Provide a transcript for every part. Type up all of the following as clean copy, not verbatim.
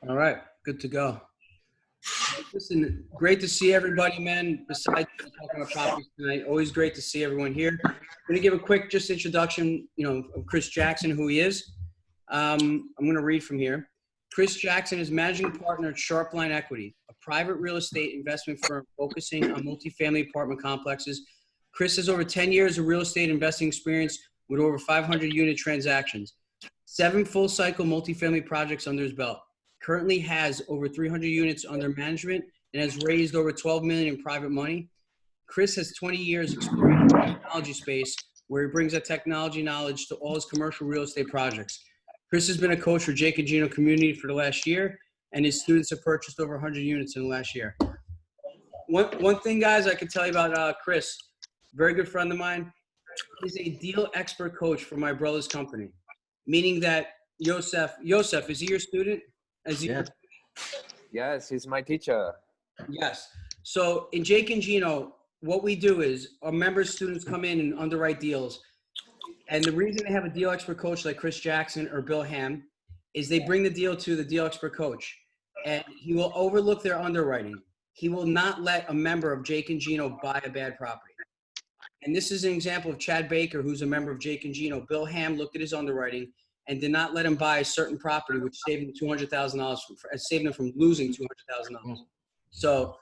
All right, good to go. Listen, great to see everybody, man. Besides talking about properties tonight, always great to see everyone here. I'm going to give a quick just introduction, of Chris Jackson, who he is. I'm going to read from here. Chris Jackson is managing partner at Sharpline Equity, a private real estate investment firm focusing on multifamily apartment complexes. Chris has over 10 years of real estate investing experience with over 500 unit transactions, 7 full cycle multifamily projects under his belt. Currently has over 300 units under management and has raised over 12 million in private money. Chris has 20 years experience in the technology space where he brings that technology knowledge to all his commercial real estate projects. Chris has been a coach for Jake and Gino community for the last year, and his students have purchased over 100 units in the last year. One thing, guys, I can tell you about Chris, very good friend of mine, is a deal expert coach for my brother's company, meaning that Yosef, is he your student? Yes, he's my teacher. Yes. So in Jake and Gino, what we do is our members, students come in and underwrite deals. And the reason they have a deal expert coach like Chris Jackson or Bill Ham is they bring the deal to the deal expert coach, and he will overlook their underwriting. He will not let a member of Jake and Gino buy a bad property. And this is an example of Chad Baker, who's a member of Jake and Gino. Bill Ham looked at his underwriting and did not let him buy a certain property, which saved him $200,000, saved him from losing $200,000. So,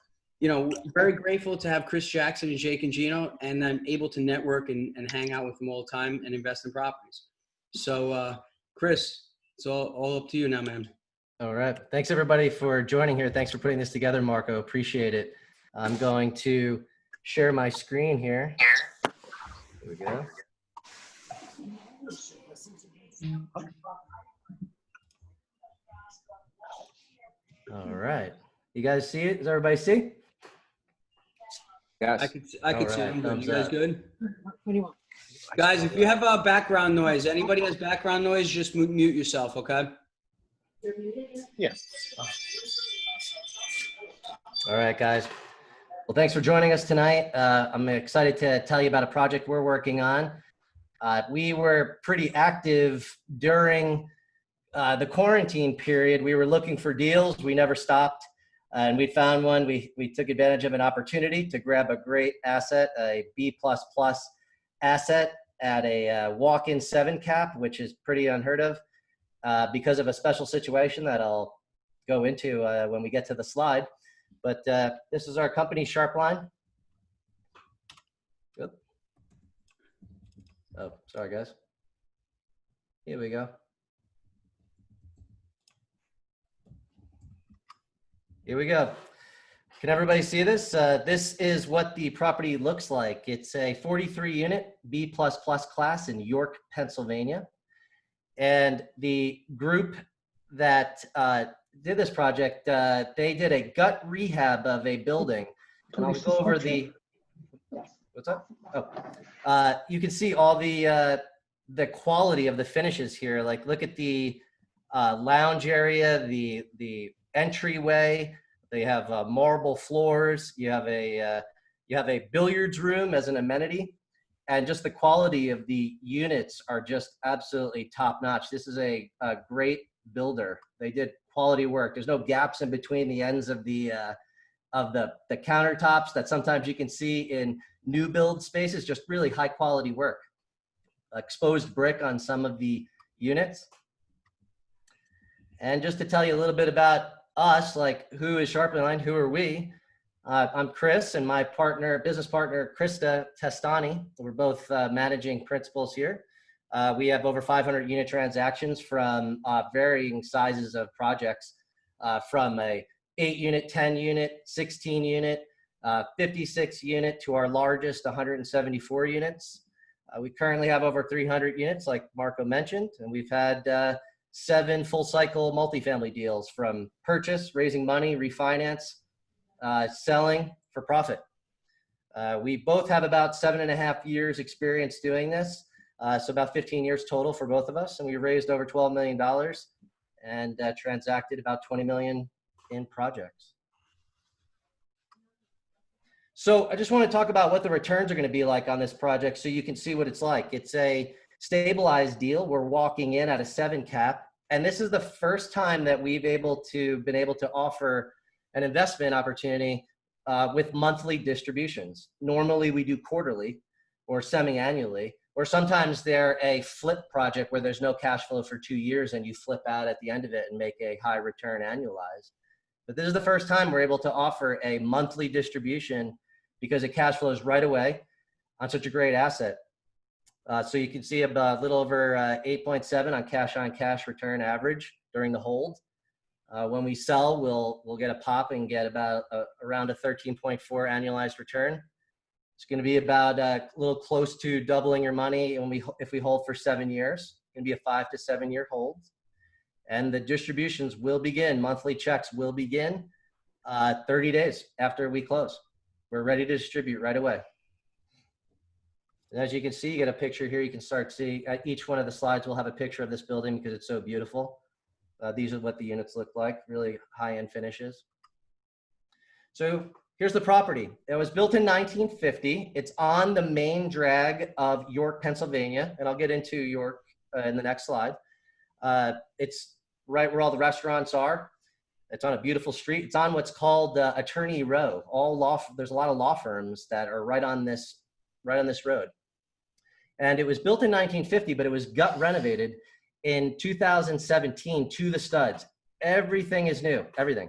very grateful to have Chris Jackson and Jake and Gino, and I'm able to network and hang out with them all the time and invest in properties. So, Chris, it's all up to you now, man. All right. Thanks, everybody, for joining here. Thanks for putting this together, Marco. Appreciate it. I'm going to share my screen here. Here we go. All right. You guys see it? Does everybody see? Yes. I could see right. them. Thumbs You guys up. good? What do you want? Guys, if you have background noise, anybody has background noise, just mute yourself, okay? Yes. All right, guys. Well, thanks for joining us tonight. I'm excited to tell you about a project we're working on. We were pretty active during the quarantine period. We were looking for deals. We never stopped. And we found one. We took advantage of an opportunity to grab a great asset, a B++ asset at a walk-in 7 cap, which is pretty unheard of because of a special situation that I'll go into when we get to the slide. But this is our company, Sharpline. Good. Oh, sorry, guys. Here we go. Here we go. Can everybody see this? This is what the property looks like. It's a 43 unit B++ class in York, Pennsylvania. And the group that did this project, they did a gut rehab of a building. And I'll go over the, what's up? Oh, you can see all the quality of the finishes here. Like, look at the lounge area, the entryway. They have marble floors. You have a billiards room as an amenity, and just the quality of the units are just absolutely top notch. This is a great builder. They did quality work. There's no gaps in between the ends of the countertops that sometimes you can see in new build spaces. Just really high quality work. Exposed brick on some of the units. And just to tell you a little bit about us, like, who is Sharpline? Who are we? I'm Chris, and my business partner, Krista Testani. We're both managing principals here. We have over 500 unit transactions from varying sizes of projects, from a 8 unit, 10 unit, 16 unit, 56 unit to our largest 174 units. We currently have over 300 units, like Marco mentioned, and we've had 7 full cycle multifamily deals, from purchase, raising money, refinance, selling for profit. We both have about 7.5 years experience doing this. So about 15 years total for both of us. And we raised over $12 million and transacted about 20 million in projects. So I just want to talk about what the returns are going to be like on this project so you can see what it's like. It's a stabilized deal. We're walking in at a 7 cap And this is the first time that we've been able to offer an investment opportunity with monthly distributions. Normally we do quarterly or semi-annually, or sometimes they're a flip project where there's no cash flow for 2 years and you flip out at the end of it and make a high return annualized. But this is the first time we're able to offer a monthly distribution because it cash flows right away on such a great asset. So you can see about a little over 8.7 on cash return average during the hold. When we sell, we'll get a pop and get about around a 13.4 annualized return. It's going to be about a little close to doubling your money if we hold for 7 years. It's going to be a 5 to 7 year hold. And the distributions will begin, monthly checks will begin 30 days after we close. We're ready to distribute right away. And as you can see, you get a picture here. You can start seeing each one of the slides will have a picture of this building because it's so beautiful. These are what the units look like, really high-end finishes. So here's the property. It was built in 1950. It's on the main drag of York, Pennsylvania, and I'll get into York in the next slide. It's right where all the restaurants are. It's on a beautiful street. It's on what's called Attorney Row. There's a lot of law firms that are right on this road. And it was built in 1950, but it was gut renovated in 2017 to the studs. Everything is new, everything,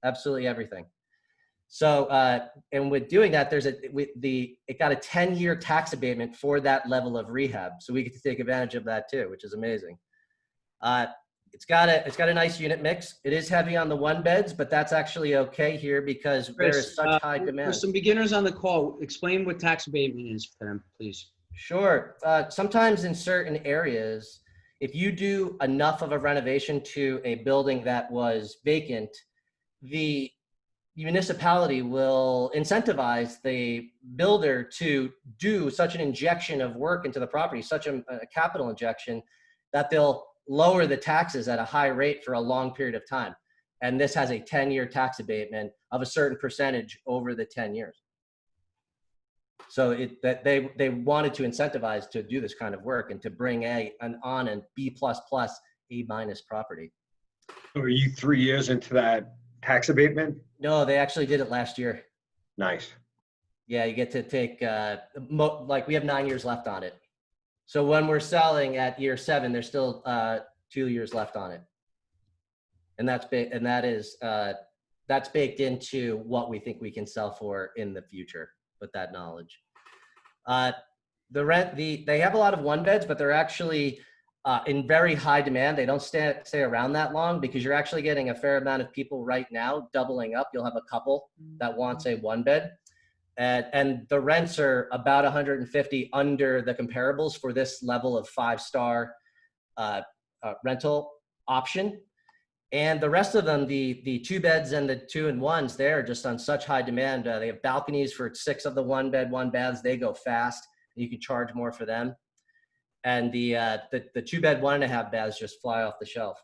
absolutely everything. So, and with doing that, it got a 10-year tax abatement for that level of rehab. So we get to take advantage of that too, which is amazing. It's got a nice unit mix. It is heavy on the one beds, but that's actually okay here because Chris, there is such high demand. For some beginners on the call, explain what tax abatement is for them, please. Sure. Sometimes in certain areas, if you do enough of a renovation to a building that was vacant, the municipality will incentivize the builder to do such an injection of work into the property, such a capital injection, that they'll lower the taxes at a high rate for a long period of time. And this has a 10-year tax abatement of a certain percentage over the 10 years. So they wanted to incentivize to do this kind of work and to bring an on and B++, A- property. So are you 3 years into that tax abatement? No, they actually did it last year. Nice. Yeah, you get to take, like we have 9 years left on it. So when we're selling at year 7, there's still 2 years left on it. And that's baked into what we think we can sell for in the future with that knowledge. The rent, they have a lot of one beds, but they're actually in very high demand. They don't stay around that long because you're actually getting a fair amount of people right now doubling up. You'll have a couple that wants a one bed. And the rents are about 150 under the comparables for this level of 5-star rental option. And the rest of them, the 2 beds and the 2-in-1s, they're just on such high demand. They have balconies for 6 of the 1-bed, 1-baths. They go fast. You can charge more for them. And the 2-bed, 1.5 baths just fly off the shelf.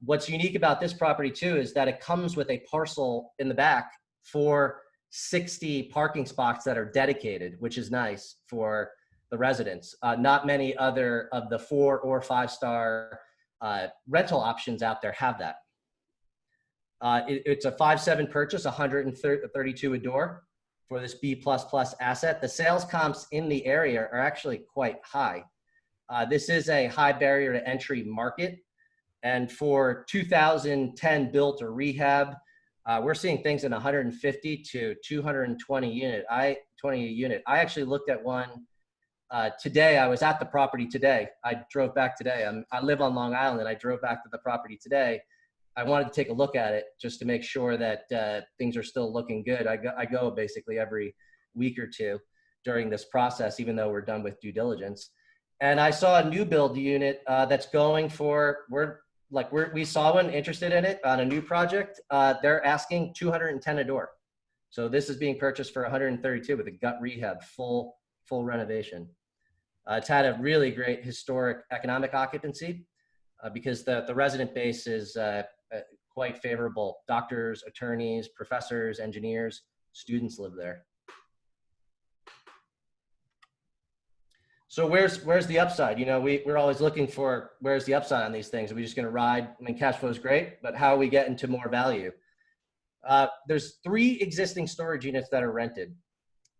What's unique about this property too is that it comes with a parcel in the back for 60 parking spots that are dedicated, which is nice for the residents. Not many other of the 4 or 5-star rental options out there have that. It's a 5.7 purchase, 132 a door for this B++ asset. The sales comps in the area are actually quite high. This is a high barrier to entry market. And for 2010 built or rehab, we're seeing things in 150 to 220 unit. 20 a unit. I actually looked at one today. I was at the property today. I drove back today. I live on Long Island. I drove back to the property today. I wanted to take a look at it just to make sure that things are still looking good. I go basically every week or two during this process, even though we're done with due diligence. And I saw a new build unit that's going for, we saw one interested in it on a new project. They're asking 210 a door. So this is being purchased for 132 with a gut rehab, full renovation. It's had a really great historic economic occupancy because the resident base is quite favorable. Doctors, attorneys, professors, engineers, students live there. So where's the upside? You know, we're always looking for where's the upside on these things. Are we just going to ride? I mean, cash flow is great, but how are we getting to more value? There's 3 existing storage units that are rented,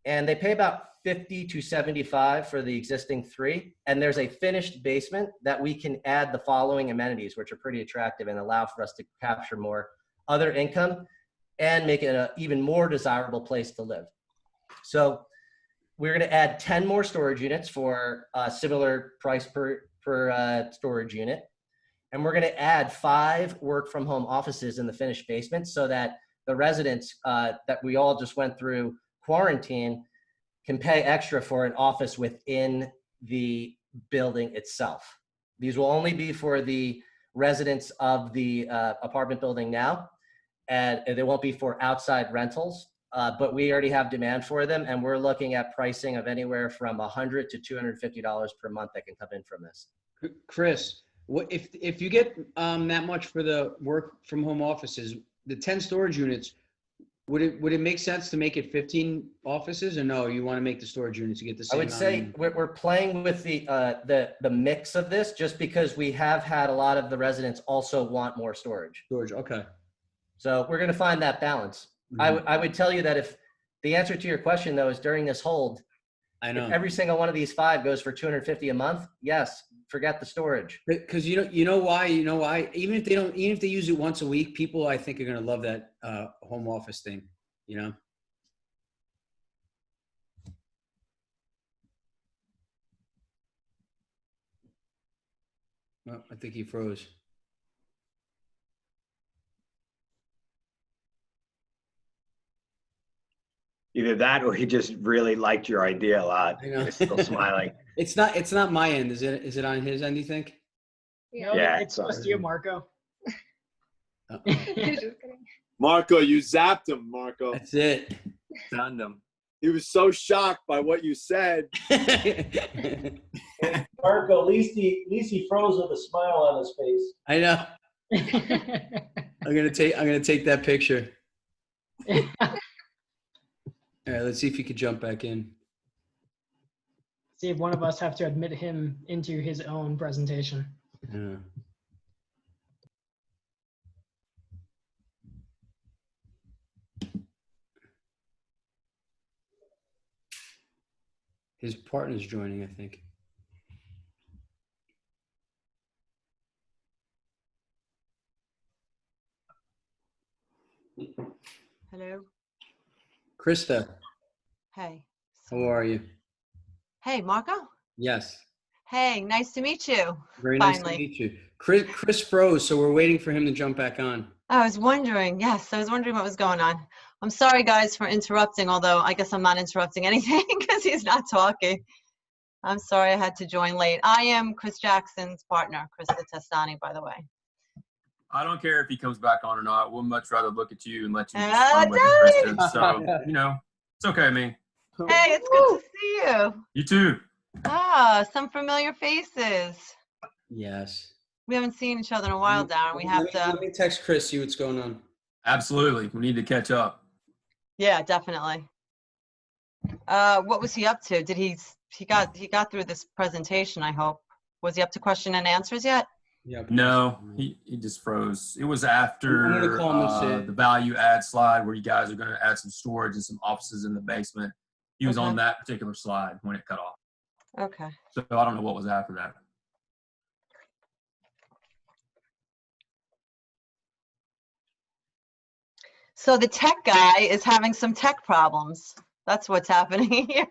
and they pay about 50 to 75 for the existing 3. And there's a finished basement that we can add the following amenities, which are pretty attractive and allow for us to capture more other income and make it an even more desirable place to live. So we're going to add 10 more storage units for a similar price per storage unit. And we're going to add 5 work from home offices in the finished basement so that the residents that we all just went through quarantine can pay extra for an office within the building itself. These will only be for the residents of the apartment building now, and they won't be for outside rentals. But we already have demand for them, and we're looking at pricing of anywhere from $100 to $250 per month that can come in from this. Chris, what if you get that much for the work from home offices, the 10 storage units, would it make sense to make it 15 offices, or no? You want to make the storage units to get the same? I would say we're playing with the mix of this, just because we have had a lot of the residents also want more storage. Storage, okay. So we're going to find that balance. Mm-hmm. I would tell you that if the answer to your question though is during this hold, I know if every single one of these 5 goes for $250 a month, yes, forget the storage. because you know why even if they use it once a week, people I think are going to love that home office thing, you know. Well, I think he froze. Either that or he just really liked your idea a lot. I know. He's still smiling. It's not my end, is it? Is it on his end, you think? No, Yeah, it's it's just you, Marco. Marco, you zapped him, Marco. That's it. Stunned him. He was so shocked by what you said. Marco, at least he froze with a smile on his face. I know. I'm gonna take that picture. All right, let's see if he could jump back in. See if one of us have to admit him into his own presentation. Yeah. His partner's joining, I think. Hello. Krista, Hey. how are you? Hey, Marco. Yes. Hey, nice to meet you. Very nice Finally. to meet you. Chris froze, so we're waiting for him to jump back on. I was wondering. Yes, I was wondering what was going on. I'm sorry, guys, for interrupting, although I guess I'm not interrupting anything because he's not talking. I'm sorry I had to join late. I am Chris Jackson's partner, Krista Testani, by the way. I don't care if he comes back on or not. We'll much rather look at you and let you just Ah, run with it, Kristen. So, you know, it's okay, man. Hey, it's good to see you. You too. Ah, some familiar faces. Yes. We haven't seen each other in a while, Darren. We have to. Let me text Chris, see what's going on. Absolutely. We need to catch up. Yeah, definitely. What was he up to? Did he got through this presentation, I hope. Was he up to question and answers yet? Yeah. No, he just froze. It was I'm after gonna call him and say- the value add slide where you guys are going to add some storage and some offices in the basement. He was Okay. on that particular slide when it cut off. Okay. So I don't know what was after that. So the tech guy is having some tech problems. That's what's happening here.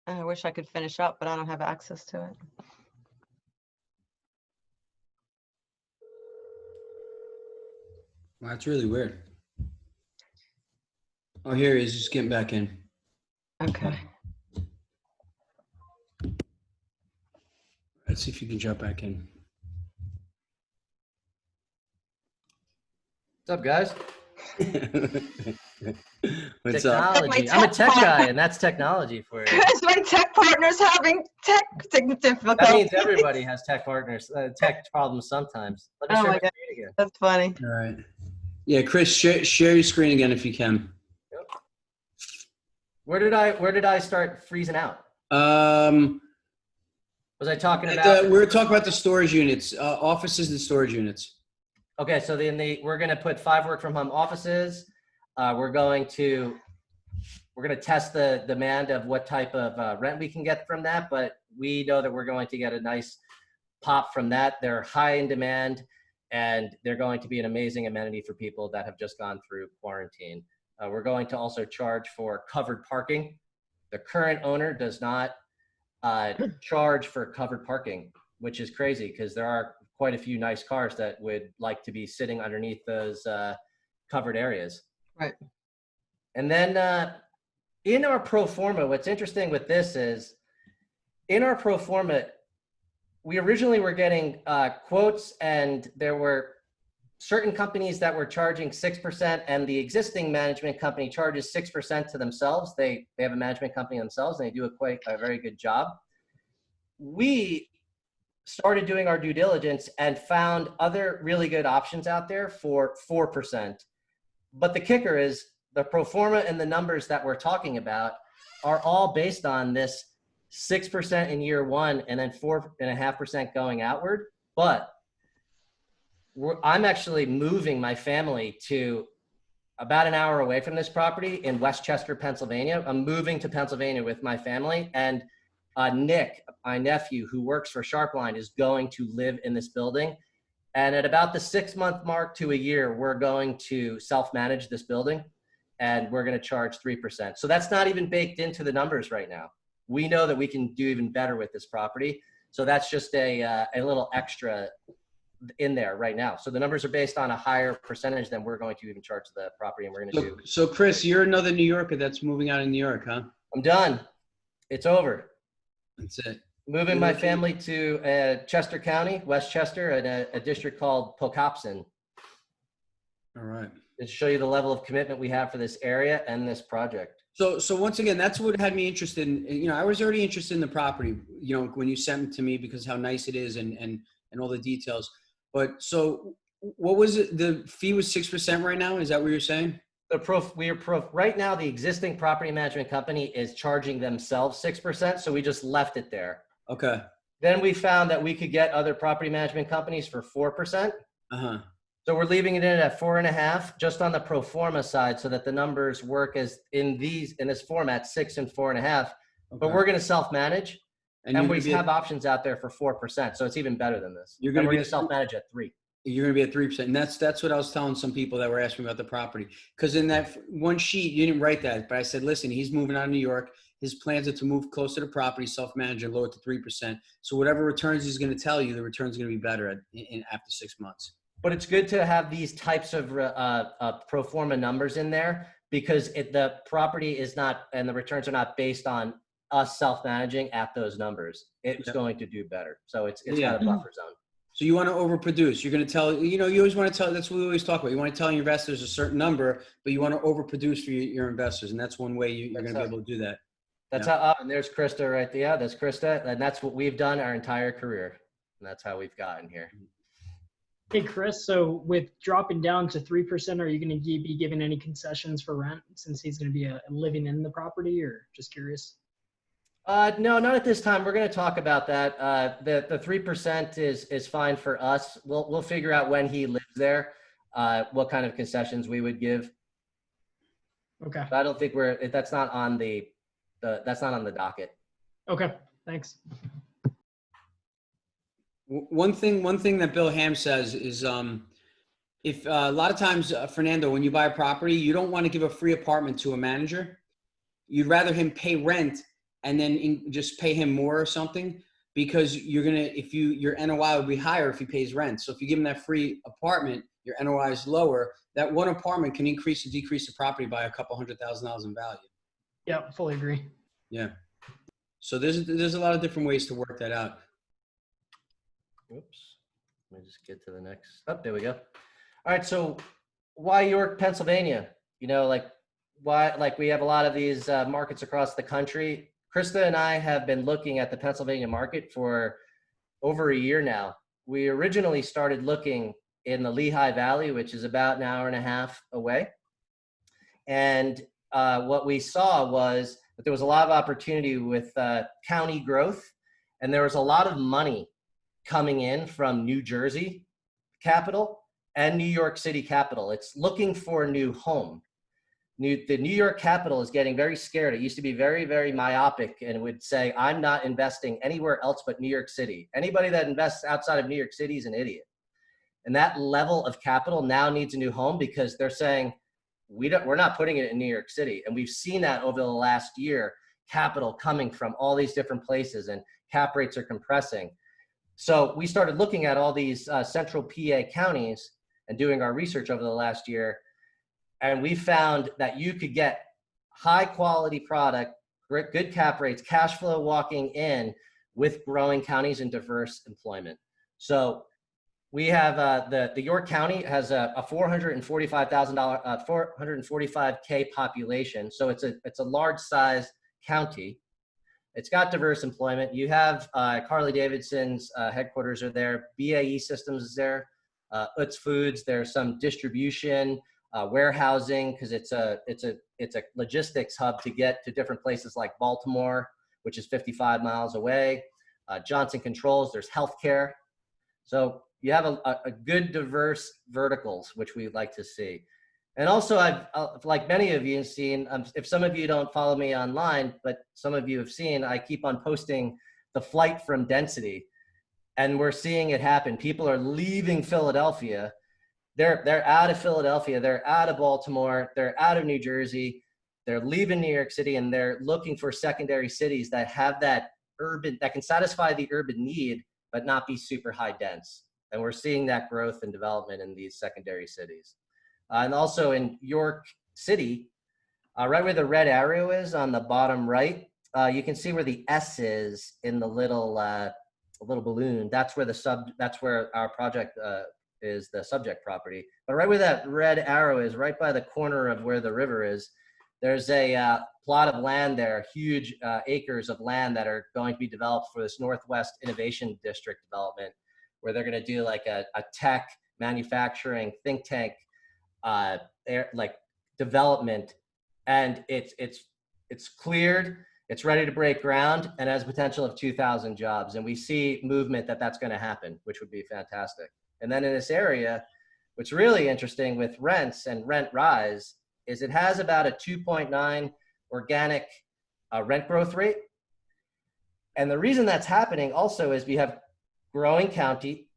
I wish I could finish up, but I don't have access to it. Well, that's really weird. Oh, here he is, just getting back in. Okay. Let's see if you can jump back in. What's up, guys? What's up? Technology. I'm a tech guy, and that's technology for you. Chris, my tech partner's having tech difficulties. That means everybody has tech partners, tech problems sometimes. Let me Oh share my my God. screen again. That's funny. All right. Yeah, Chris, share your screen again if you can. Where did I start freezing out? Um, Was I talking about? we're talking about the storage units, offices and storage units. Okay, so we're going to put 5 work from home offices. We're going to test the demand of what type of rent we can get from that, but we know that we're going to get a nice pop from that. They're high in demand, and they're going to be an amazing amenity for people that have just gone through quarantine. We're going to also charge for covered parking. The current owner does not charge for covered parking, which is crazy because there are quite a few nice cars that would like to be sitting underneath those covered areas. Right. And then in our pro forma, what's interesting with this is in our pro forma, we originally were getting quotes, and there were certain companies that were charging 6%, and the existing management company charges 6% to themselves. They have a management company themselves, and they do a very good job. We started doing our due diligence and found other really good options out there for 4%. But the kicker is the pro forma and the numbers that we're talking about are all based on this 6% in year 1 and then 4.5% going outward. But I'm actually moving my family to about an hour away from this property in Westchester, Pennsylvania. I'm moving to Pennsylvania with my family, and Nick, my nephew who works for Sharpline, is going to live in this building. And at about the 6-month mark to a year, we're going to self-manage this building, and we're going to charge 3%. So that's not even baked into the numbers right now. We know that we can do even better with this property. So that's just a little extra in there right now. So the numbers are based on a higher percentage than we're going to even charge the property, and we're going to do. So Chris, you're another New Yorker that's moving out of New York, huh? I'm done. It's over. That's it. Moving my family to Chester County, Westchester, in a district called Pocopson. All right. To show you the level of commitment we have for this area and this project. So once again, that's what had me interested in. You know, I was already interested in the property, you know, when you sent it to me because how nice it is and all the details. But so what was it? The fee was 6% right now. Is that what you're saying? Right now, the existing property management company is charging themselves 6%. So we just left it there. Okay. Then we found that we could get other property management companies for 4%. Uh-huh. So we're leaving it in at 4.5, just on the pro forma side, so that the numbers work as in this format, 6 and 4.5. Okay. But we're going to self-manage, and we have options out there for 4%. So it's even better than this. We're going to self-manage at 3. You're going to be at 3%. And that's what I was telling some people that were asking me about the property. Because in that one sheet, you didn't write that. But I said, listen, he's moving out of New York. His plans are to move closer to the property, self-manage, and lower it to 3%. So whatever returns he's going to tell you, the return's going to be better after 6 months. But it's good to have these types of pro forma numbers in there because the property is not, and the returns are not based on us self-managing at those numbers. It's going to do better. So it's got a buffer zone. So you want to overproduce. You're going to tell, you know, you always want to tell, that's what we always talk about. You want to tell your investors a certain number, but you want to overproduce for your investors. And that's one way you're going to be able to do that. That's how, and there's Krista right there. Yeah, that's Krista. And that's what we've done our entire career. And that's how we've gotten here. Hey, Chris, so with dropping down to 3%, are you going to be giving any concessions for rent since he's going to be living in the property, or just curious? No, not at this time. We're going to talk about that. The 3% is fine for us. We'll figure out when he lives there, what kind of concessions we would give. Okay. But I don't think that's not on the docket. Okay, thanks. One thing that Bill Ham says is if a lot of times, Fernando, when you buy a property, you don't want to give a free apartment to a manager. You'd rather him pay rent and then just pay him more or something, because your NOI would be higher if he pays rent. So if you give him that free apartment, your NOI is lower. That one apartment can increase or decrease the property by a couple $100,000 in value. Yeah, fully agree. Yeah. So there's a lot of different ways to work that out. Oops. Let me just get to the next. Oh, there we go. All right. So why York, Pennsylvania? You know, why we have a lot of these markets across the country. Krista and I have been looking at the Pennsylvania market for over a year now. We originally started looking in the Lehigh Valley, which is about an hour and a half away. And what we saw was that there was a lot of opportunity with county growth, and there was a lot of money coming in from New Jersey capital and New York City capital. It's looking for a new home. The New York capital is getting very scared. It used to be very, very myopic and would say, I'm not investing anywhere else but New York City. Anybody that invests outside of New York City is an idiot. And that level of capital now needs a new home because they're saying, we're not putting it in New York City. And we've seen that over the last year, capital coming from all these different places and cap rates are compressing. So we started looking at all these central PA counties and doing our research over the last year. And we found that you could get high quality product, good cap rates, cash flow walking in with growing counties and diverse employment. So we have the York County has a $445,000, 445K population. So it's a large size county. It's got diverse employment. You have Harley Davidson's headquarters are there. BAE Systems is there. Utz Foods. There's some distribution, warehousing, because it's a logistics hub to get to different places like Baltimore, which is 55 miles away. Johnson Controls. There's healthcare. So you have a good diverse verticals, which we like to see. And also, I've like many of you have seen, if some of you don't follow me online, but some of you have seen, I keep on posting the flight from density, and we're seeing it happen. People are leaving Philadelphia. They're out of Philadelphia. They're out of Baltimore. They're out of New Jersey. They're leaving New York City, and they're looking for secondary cities that have that that can satisfy the urban need, but not be super high dense. And we're seeing that growth and development in these secondary cities. And also in York City, right where the red arrow is on the bottom right, you can see where the S is in the little balloon. That's where our project is the subject property. But right where that red arrow is, right by the corner of where the river is, there's a plot of land there, huge acres of land that are going to be developed for this Northwest Innovation District development, where they're going to do like a tech manufacturing think tank like development, and it's cleared, it's ready to break ground, and has potential of 2,000 jobs. And we see movement that's going to happen, which would be fantastic. And then in this area, what's really interesting with rents and rent rise is it has about a 2.9 organic rent growth rate. And the reason that's happening also is we have growing county,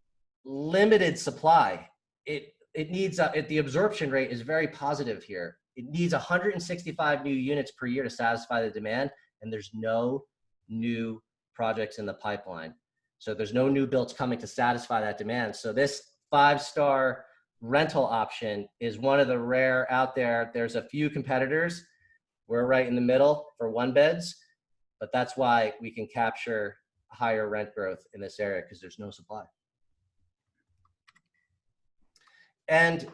limited supply. It needs the absorption rate is very positive here. It needs 165 new units per year to satisfy the demand, and there's no new projects in the pipeline. So there's no new builds coming to satisfy that demand. So this 5-star rental option is one of the rare out there. There's a few competitors. We're right in the middle for 1-beds, but that's why we can capture higher rent growth in this area, because there's no supply. And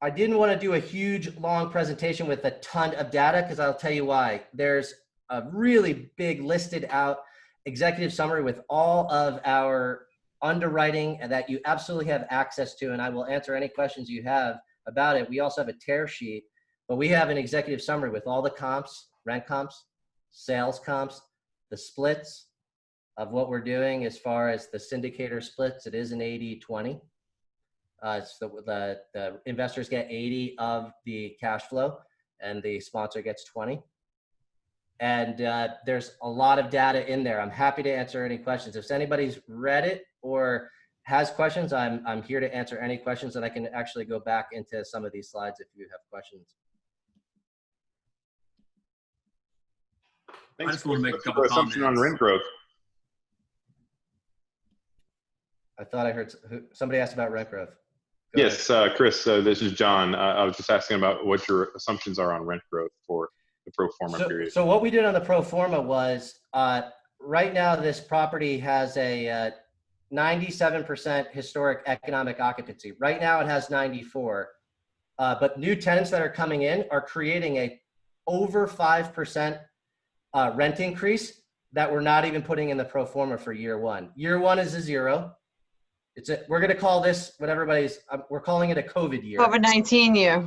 I didn't want to do a huge, long presentation with a ton of data, because I'll tell you why. There's a really big listed out executive summary with all of our underwriting and that you absolutely have access to, and I will answer any questions you have about it. We also have a tear sheet, but we have an executive summary with all the comps, rent comps, sales comps, the splits of what we're doing as far as the syndicator splits. It is an 80-20. So the investors get 80 of the cash flow and the sponsor gets 20. And there's a lot of data in there. I'm happy to answer any questions. If anybody's read it or has questions, I'm here to answer any questions, and I can actually go back into some of these slides if you have questions. I just want to make a couple comments on rent growth. I thought I heard somebody asked about rent growth. Yes, Chris, this is John. I was just asking about what your assumptions are on rent growth for the pro forma period. So what we did on the pro forma was, right now this property has a 97% historic economic occupancy. Right now it has 94, but new tenants that are coming in are creating a over 5% rent increase that we're not even putting in the pro forma for year one. Year one is a 0. We're going to call this what we're calling it a COVID year. COVID-19 year,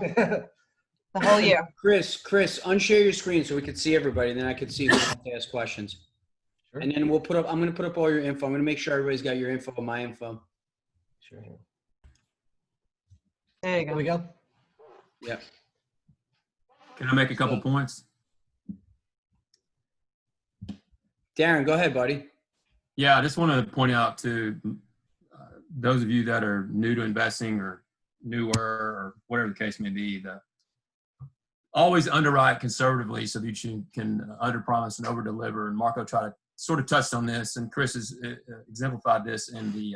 the whole year. Chris, unshare your screen so we can see everybody, and then I can see who wants to ask questions. Sure. And then I'm going to put up all your info. I'm going to make sure everybody's got your info and my info. Sure. There you There go. we go. Yeah. Can I make a couple points? Darren, go ahead, buddy. Yeah, I just want to point out to those of you that are new to investing or newer or whatever the case may be, always underwrite conservatively so that you can underpromise and overdeliver. And Marco sort of touched on this, and Chris has exemplified this in the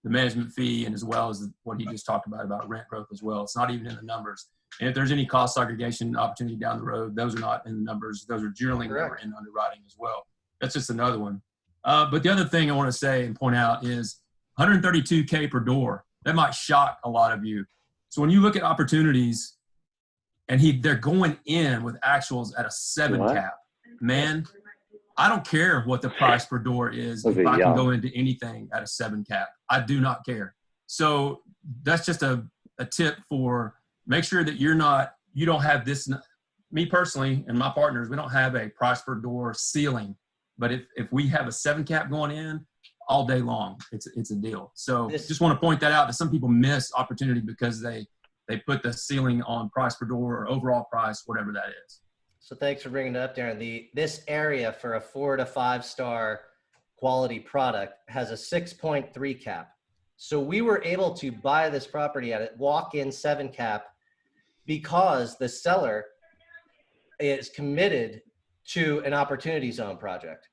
management fee, and as well as what he just talked about rent growth as well. It's not even in the numbers. And if there's any cost segregation opportunity down the road, those are not in the numbers. Those are generally never in underwriting as well. That's just another one. But the other thing I want to say and point out is $132K per door. That might shock a lot of you. So when you look at opportunities and they're going in with actuals at a 7 cap, man, I don't care what the price per door is if I can go into anything at a 7 cap. I do not care. So that's just a tip for make sure that you don't have this. Me personally and my partners, we don't have a price per door ceiling. But if we have a 7 cap going in all day long, it's a deal. So just want to point that out that some people miss opportunity because they put the ceiling on price per door or overall price, whatever that is. So thanks for bringing it up, Darren. This area for a 4 to 5 star quality product has a 6.3 cap. So we were able to buy this property at a walk-in 7 cap because the seller is committed to an opportunity zone project.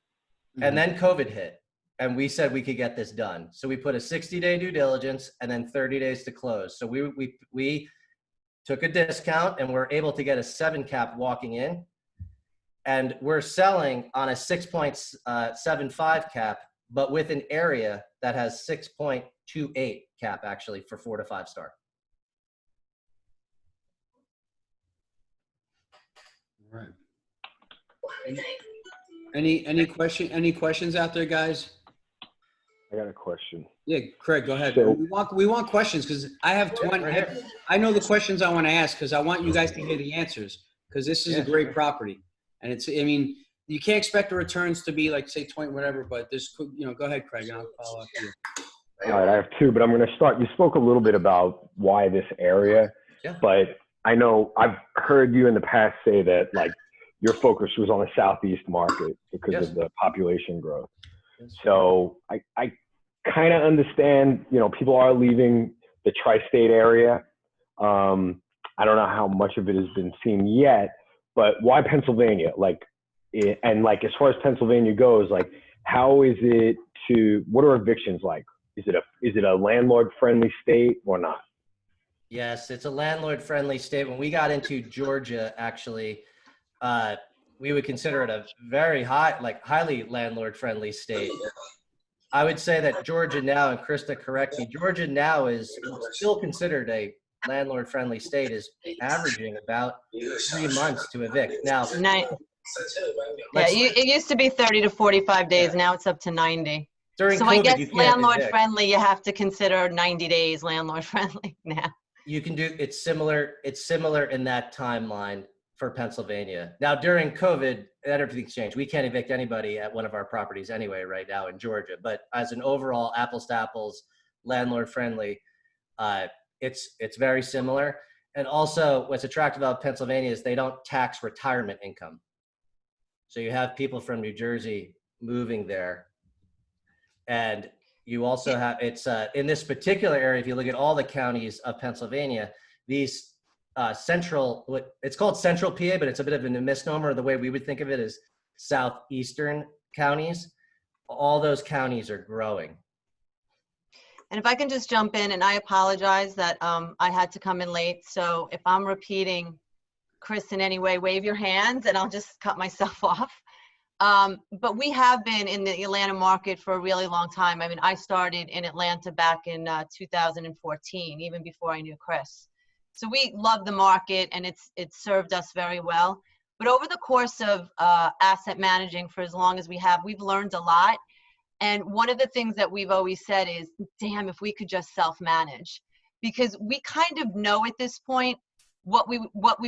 And then COVID hit and we said we could get this done. So we put a 60-day due diligence and then 30 days to close. So we took a discount and we're able to get a 7 cap walking in, and we're selling on a 6.75 cap, but with an area that has 6.28 cap actually for 4 to 5 star. Right. Any questions out there, guys? I got a question. Yeah, Craig, go ahead. So- we want questions because I have 20. I know the questions I want to ask because I want you guys to hear the answers because this is a great property, and you can't expect the returns to be like say 20 whatever, but this could, go ahead, Craig, and I'll follow up to you. All right, I have 2, but I'm going to start. You spoke a little bit about why this area, but I know I've heard you in the past say that like your focus was on the Southeast market because of the population growth. So I kind of understand, people are leaving the tri-state area. I don't know how much of it has been seen yet, but why Pennsylvania? As far as Pennsylvania goes, how is it what are evictions like? Is it a landlord-friendly state or not? Yes, it's a landlord-friendly state. When we got into Georgia, actually, we would consider it a very highly landlord-friendly state. I would say that Georgia now, and Krista, correct me, Georgia now is still considered a landlord-friendly state, is averaging about 3 months to evict. Now, it used to be 30 to 45 days. Now it's up to 90. During so COVID, I guess you can't landlord evict. friendly, you have to consider 90 days landlord friendly now. You can do it's similar in that timeline for Pennsylvania. Now during COVID, everything's changed. We can't evict anybody at one of our properties anyway right now in Georgia. But as an overall apples to apples, landlord friendly, it's very similar. And also what's attractive about Pennsylvania is they don't tax retirement income. So you have people from New Jersey moving there. And you also have, in this particular area, if you look at all the counties of Pennsylvania, these it's called Central PA, but it's a bit of a misnomer. The way we would think of it is southeastern counties. All those counties are growing. And if I can just jump in, and I apologize that I had to come in late. So if I'm repeating Chris in any way, wave your hands and I'll just cut myself off. But we have been in the Atlanta market for a really long time. I mean, I started in Atlanta back in 2014, even before I knew Chris. So we love the market and it's served us very well. But over the course of asset managing for as long as we have, we've learned a lot. And one of the things that we've always said is, damn, if we could just self-manage, because we kind of know at this point what we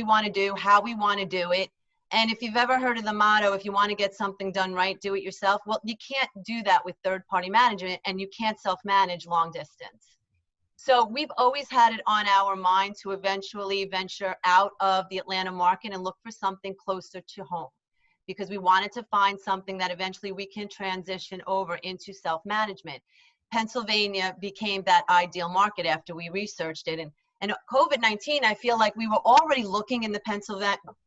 want to do, how we want to do it. And if you've ever heard of the motto, if you want to get something done right, do it yourself. Well, you can't do that with third-party management, and you can't self-manage long distance. So we've always had it on our mind to eventually venture out of the Atlanta market and look for something closer to home, because we wanted to find something that eventually we can transition over into self-management. Pennsylvania became that ideal market after we researched it. And COVID-19, I feel like we were already looking in the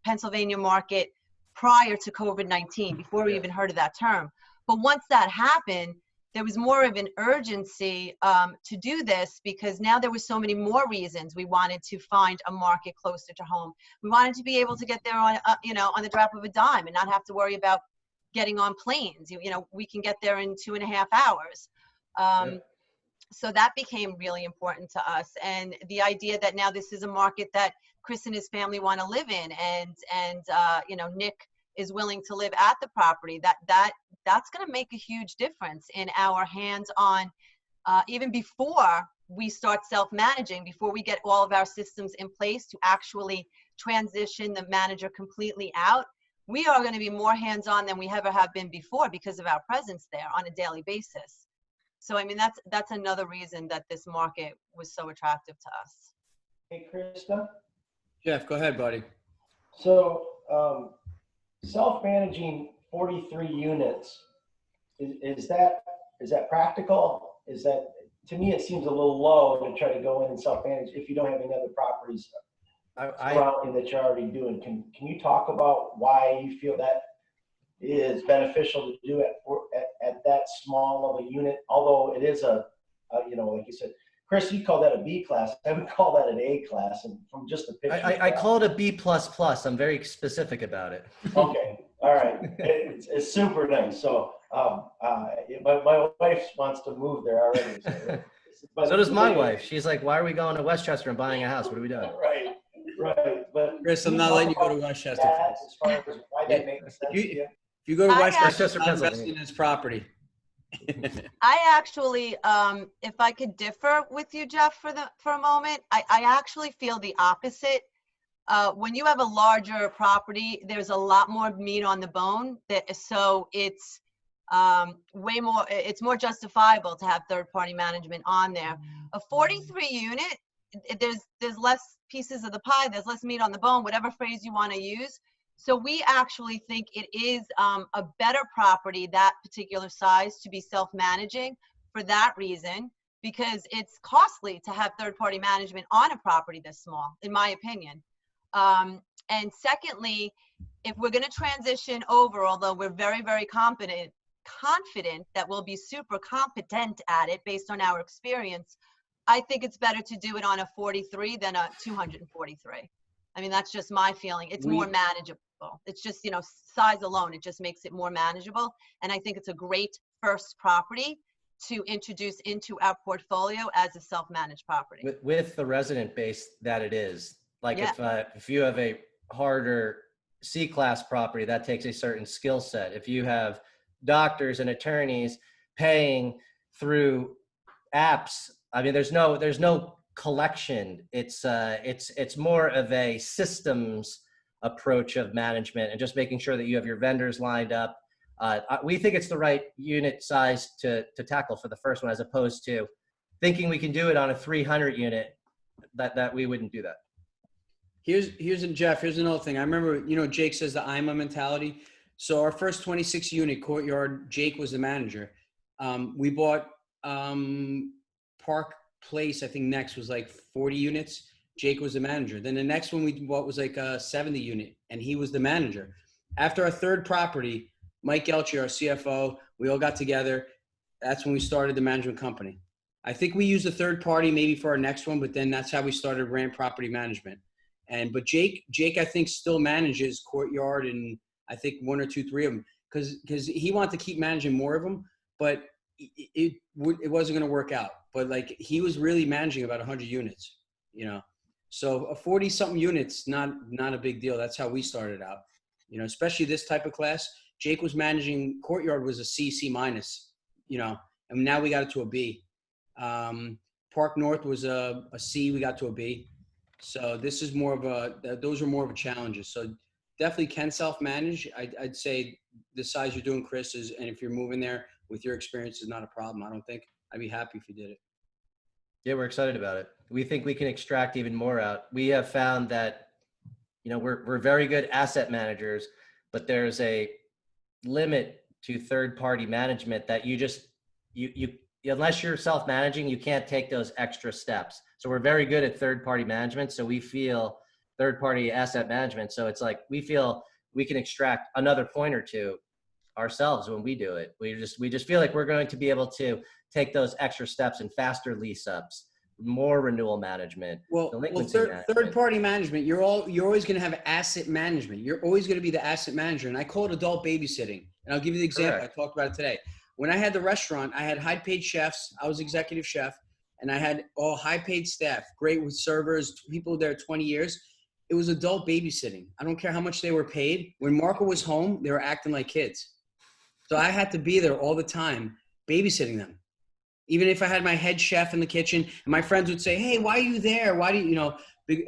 Pennsylvania market prior to COVID-19, before we even heard of that term. But once that happened, there was more of an urgency to do this, because now there were so many more reasons we wanted to find a market closer to home. We wanted to be able to get there on, on the drop of a dime and not have to worry about getting on planes. We can get there in 2.5 hours. So that became really important to us. And the idea that now this is a market that Chris and his family want to live in, and Nick is willing to live at the property, that's going to make a huge difference in our hands-on, even before we start self-managing, before we get all of our systems in place to actually transition the manager completely out. We are going to be more hands-on than we ever have been before because of our presence there on a daily basis. So, I mean, that's another reason that this market was so attractive to us. Hey, Krista. Jeff, go ahead, buddy. So, self-managing 43 units, is that practical? Is that, to me, it seems a little low to try to go in and self-manage if you don't have any other properties surrounding that you're already doing. Can you talk about why you feel that is beneficial to do it at that small of a unit? Although it is like you said, Chris, you call that a B class. I would call that an A class, and from just the picture. I call it a B++. I'm very specific about it. Okay, all right. It's super nice. So my wife wants to move there already. So does my wife. She's like, why are we going to Westchester and buying a house? What are we doing? Right. But Chris, I'm not letting you go to Westchester. As far as why that makes sense to you. If you go to Westchester, I'm investing in his property. I actually, if I could differ with you, Jeff, for a moment, I actually feel the opposite. When you have a larger property, there's a lot more meat on the bone. So it's it's more justifiable to have third-party management on there. A 43 unit, there's less pieces of the pie, there's less meat on the bone, whatever phrase you want to use. So we actually think it is a better property, that particular size, to be self-managing for that reason, because it's costly to have third-party management on a property this small, in my opinion. And secondly, if we're going to transition over, although we're very, very confident that we'll be super competent at it based on our experience, I think it's better to do it on a 43 than a 243. I mean, that's just my feeling. It's more manageable. It's just, size alone, it just makes it more manageable. And I think it's a great first property to introduce into our portfolio as a self-managed property. With the resident base that it is, like if you have a harder C-class property, that takes a certain skill set. If you have doctors and attorneys paying through apps, I mean, there's no collection. It's more of a systems approach of management and just making sure that you have your vendors lined up. We think it's the right unit size to tackle for the first one, as opposed to thinking we can do it on a 300 unit, that we wouldn't do that. Jeff, here's another thing. I remember, Jake says the IMA mentality. So our first 26 unit Courtyard, Jake was the manager. We bought Park Place, I think next was like 40 units. Jake was the manager. Then the next one we bought was like a 70 unit, and he was the manager. After our third property, Mike Elchi, our CFO, we all got together. That's when we started the management company. I think we used a third party maybe for our next one, but then that's how we started Rand Property Management. But Jake, I think still manages Courtyard and I think 1 or 2, 3 of them because he wanted to keep managing more of them, but it wasn't going to work out. But like he was really managing about 100 units, So a 40-something units, not a big deal. That's how we started out, especially this type of class. Jake was managing Courtyard was a C minus, you know, and now we got it to a B. Park North was a C, we got to a B. So this is more of those are more of a challenges. So definitely can self-manage. I'd say the size you're doing, Chris, is, and if you're moving there with your experience, is not a problem. I don't think. I'd be happy if you did it. Yeah, we're excited about it. We think we can extract even more out. We have found that, you know, we're very good asset managers, but there's a limit to third-party management that you unless you're self-managing, you can't take those extra steps. So we're very good at third-party management. So we feel third-party asset management. So it's like, we feel we can extract another point or two ourselves when we do it. We just feel like we're going to be able to take those extra steps and faster lease ups, more renewal management. Well, third-party management, you're always going to have asset management. You're always going to be the asset manager. And I call it adult babysitting. And I'll give you the example. Correct. I talked about it today. When I had the restaurant, I had high-paid chefs. I was executive chef, and I had all high-paid staff, great with servers, people there 20 years. It was adult babysitting. I don't care how much they were paid. When Marco was home, they were acting like kids. So I had to be there all the time, babysitting them. Even if I had my head chef in the kitchen, and my friends would say, hey, why are you there? Why do you, you know,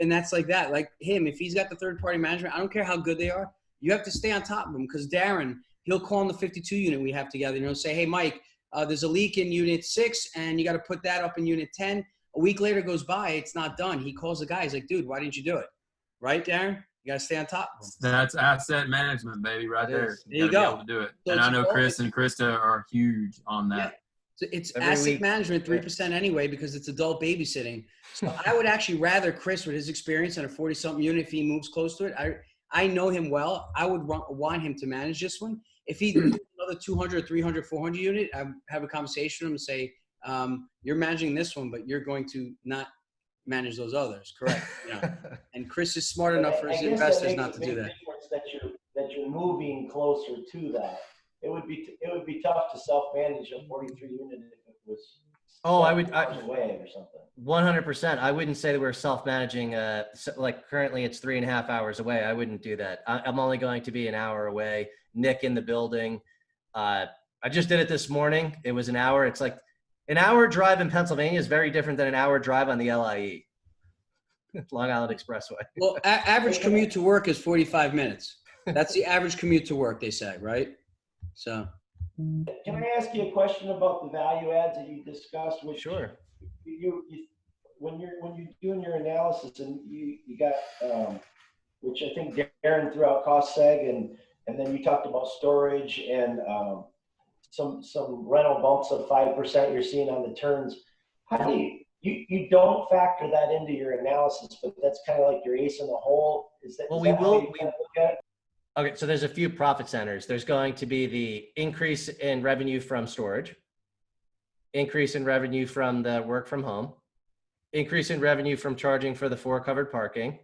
and that's like that. Like him, if he's got the third-party management, I don't care how good they are. You have to stay on top of them, because Darren, he'll call in the 52 unit we have together, and he'll say, hey, Mike, there's a leak in unit 6, and you got to put that up in unit 10. A week later goes by, it's not done. He calls the guy. He's like, dude, why didn't you do it? Right, Darren? You got to stay on top of them. That's asset management, baby, right there. There you gotta go. be able to do it. So and I know it's Chris and Krista are huge on that. Yeah. So it's Every asset week. management, 3% anyway, because it's adult babysitting. So I would actually rather Chris, with his experience in a 40-something unit, if he moves close to it, I know him well. I would want him to manage this one. If he does another 200, 300, 400 unit, I have a conversation with him and say, you're managing this one, but you're going to not manage those others, correct? You know? And Chris is smart enough for his investors not to do that. That you're moving closer to that. It would be tough to self-manage a 43 unit if it was. Oh, I away or something. 100%. I wouldn't say that we're self-managing. Like currently it's 3.5 hours away. I wouldn't do that. I'm only going to be an hour away. Nick in the building. I just did it this morning. It was an hour. It's like an hour drive in Pennsylvania is very different than an hour drive on the LIE. Long Island Expressway. Well, average commute to work is 45 minutes. That's the average commute to work, they say, right? So. Can I ask you a question about the value adds that you discussed? Which Sure. When you're doing your analysis, and you got which I think Darren threw out cost seg, and then you talked about storage and some rental bumps of 5% you're seeing on the turns. How do you don't factor that into your analysis, but that's kind of like your ace in the hole? Is that, Well, is that how you kind of look at it? Okay, so there's a few profit centers. There's going to be the increase in revenue from storage, increase in revenue from the work from home, increase in revenue from charging for the 4 covered parking.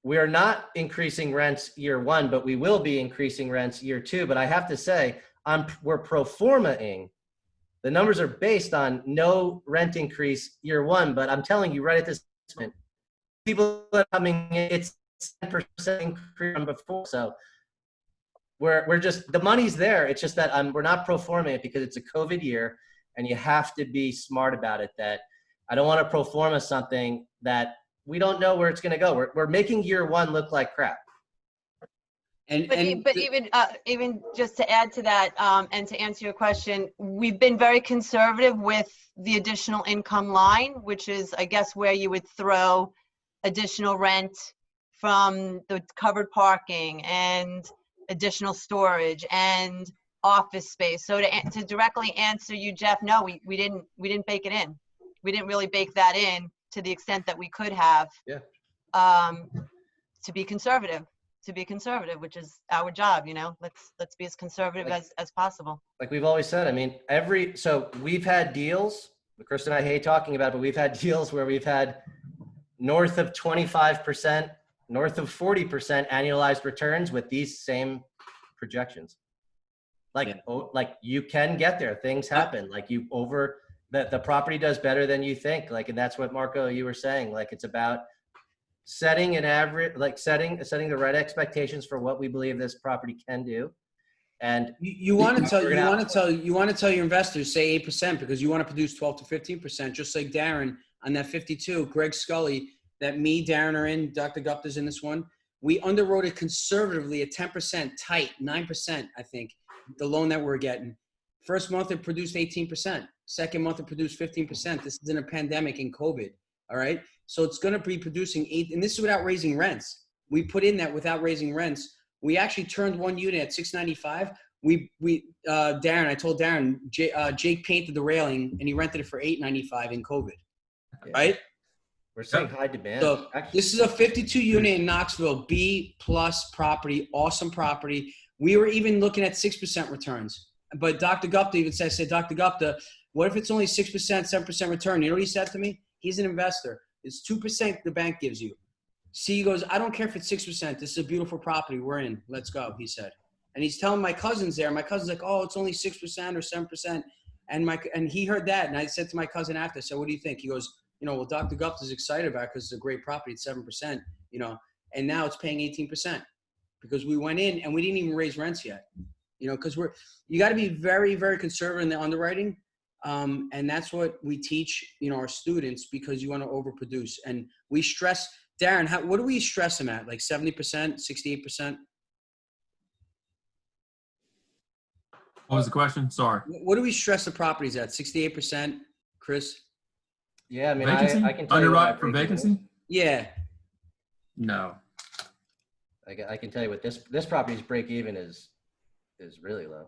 We are not increasing rents year 1, but we will be increasing rents year 2. But I have to say, we're pro forma-ing. The numbers are based on no rent increase year 1, but I'm telling you right at this moment, people that are coming in, it's 10% increase from before. So we're just, the money's there. It's just that we're not pro forma it because it's a COVID year, and you have to be smart about it. That I don't want to pro forma something that we don't know where it's going to go. We're making year 1 look like crap. But even just to add to that, and to answer your question, we've been very conservative with the additional income line, which is, I guess, where you would throw additional rent from the covered parking and additional storage and office space. So to directly answer you, Jeff, no, we didn't bake it in. We didn't really bake that in to the extent that we could have. Yeah. To be conservative, which is our job, you know. Let's be as conservative as possible. Like we've always said, I mean, so we've had deals, Chris and I hate talking about it, but we've had deals where we've had north of 25%, north of 40% annualized returns with these same projections. Like you can get there. Things happen. Like the property does better than you think. Like, and that's what Marco, you were saying. Like, it's about setting an average, like setting the right expectations for what we believe this property can do, And You want to tell We're gonna you want to tell your investors say 8% because you want to produce 12 to 15%, just like Darren on that 52. Greg Scully, that me, Darren are in. Dr. Gupta's in this one. We underwrote it conservatively at 10%, tight 9%. I think the loan that we're getting. First month it produced 18%. Second month it produced 15%. This is in a pandemic in COVID. All right, so it's going to be producing 8, and this is without raising rents. We put in that without raising rents. We actually turned one unit at 695. Darren, I told Darren, Jake painted the railing and he rented it for 895 in COVID, right? We're seeing high demand. So this is a 52 unit in Knoxville, B plus property, awesome property. We were even looking at 6% returns, but Dr. Gupta even said, Dr. Gupta, what if it's only 6%, 7% return? You know what he said to me? He's an investor. It's 2% the bank gives you. See, he goes, I don't care if it's 6%. This is a beautiful property. We're in. Let's go, he said. And he's telling my cousins there. My cousin's like, oh, it's only 6% or 7%. And he heard that. And I said to my cousin after, I said, what do you think? He goes, well, Dr. Gupta's excited about it because it's a great property. It's 7%, and now it's paying 18% because we went in and we didn't even raise rents yet, because you got to be very, very conservative in the underwriting. And that's what we teach, our students, because you want to overproduce. And we stress, Darren, what do we stress them at? Like 70%, 68%? What was the question? Sorry. What do we stress the properties at? 68%, Chris? Yeah, I mean, Vacancy? I can tell you Underwrite for vacancy? Yeah. No. I can tell you what this property's break even is really low.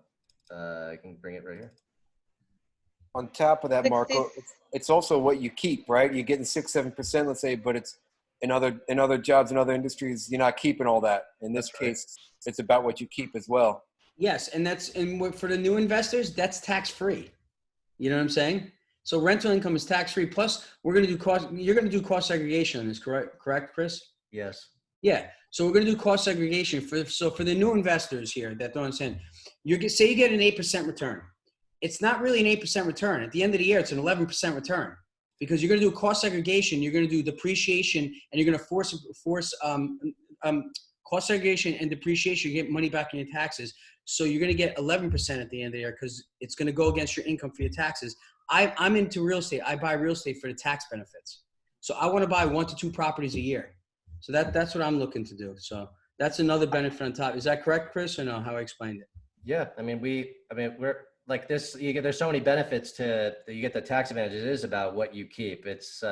I can bring it right here. On top of that, Marco, it's also what you keep, right? You're getting 6-7%, let's say, but it's in other jobs and other industries, you're not keeping all that. In this case, it's about what you keep as well. Yes, and for the new investors, that's tax free. You know what I'm saying? So rental income is tax free. Plus, you're going to do cost segregation on this, correct, Chris? Yes. Yeah. So we're going to do cost segregation for the new investors here that don't understand. Say you get an 8% return. It's not really an 8% return. At the end of the year, it's an 11% return because you're going to do cost segregation, you're going to do depreciation, and you're going to force cost segregation and depreciation. You get money back in your taxes. So you're going to get 11% at the end of the year because it's going to go against your income for your taxes. I'm into real estate. I buy real estate for the tax benefits. So I want to buy 1 to 2 properties a year. So that's what I'm looking to do. So that's another benefit on top. Is that correct, Chris, or no? How I explained it? Yeah. I mean, we're like this. There's so many benefits to you get the tax advantage. It is about what you keep. It's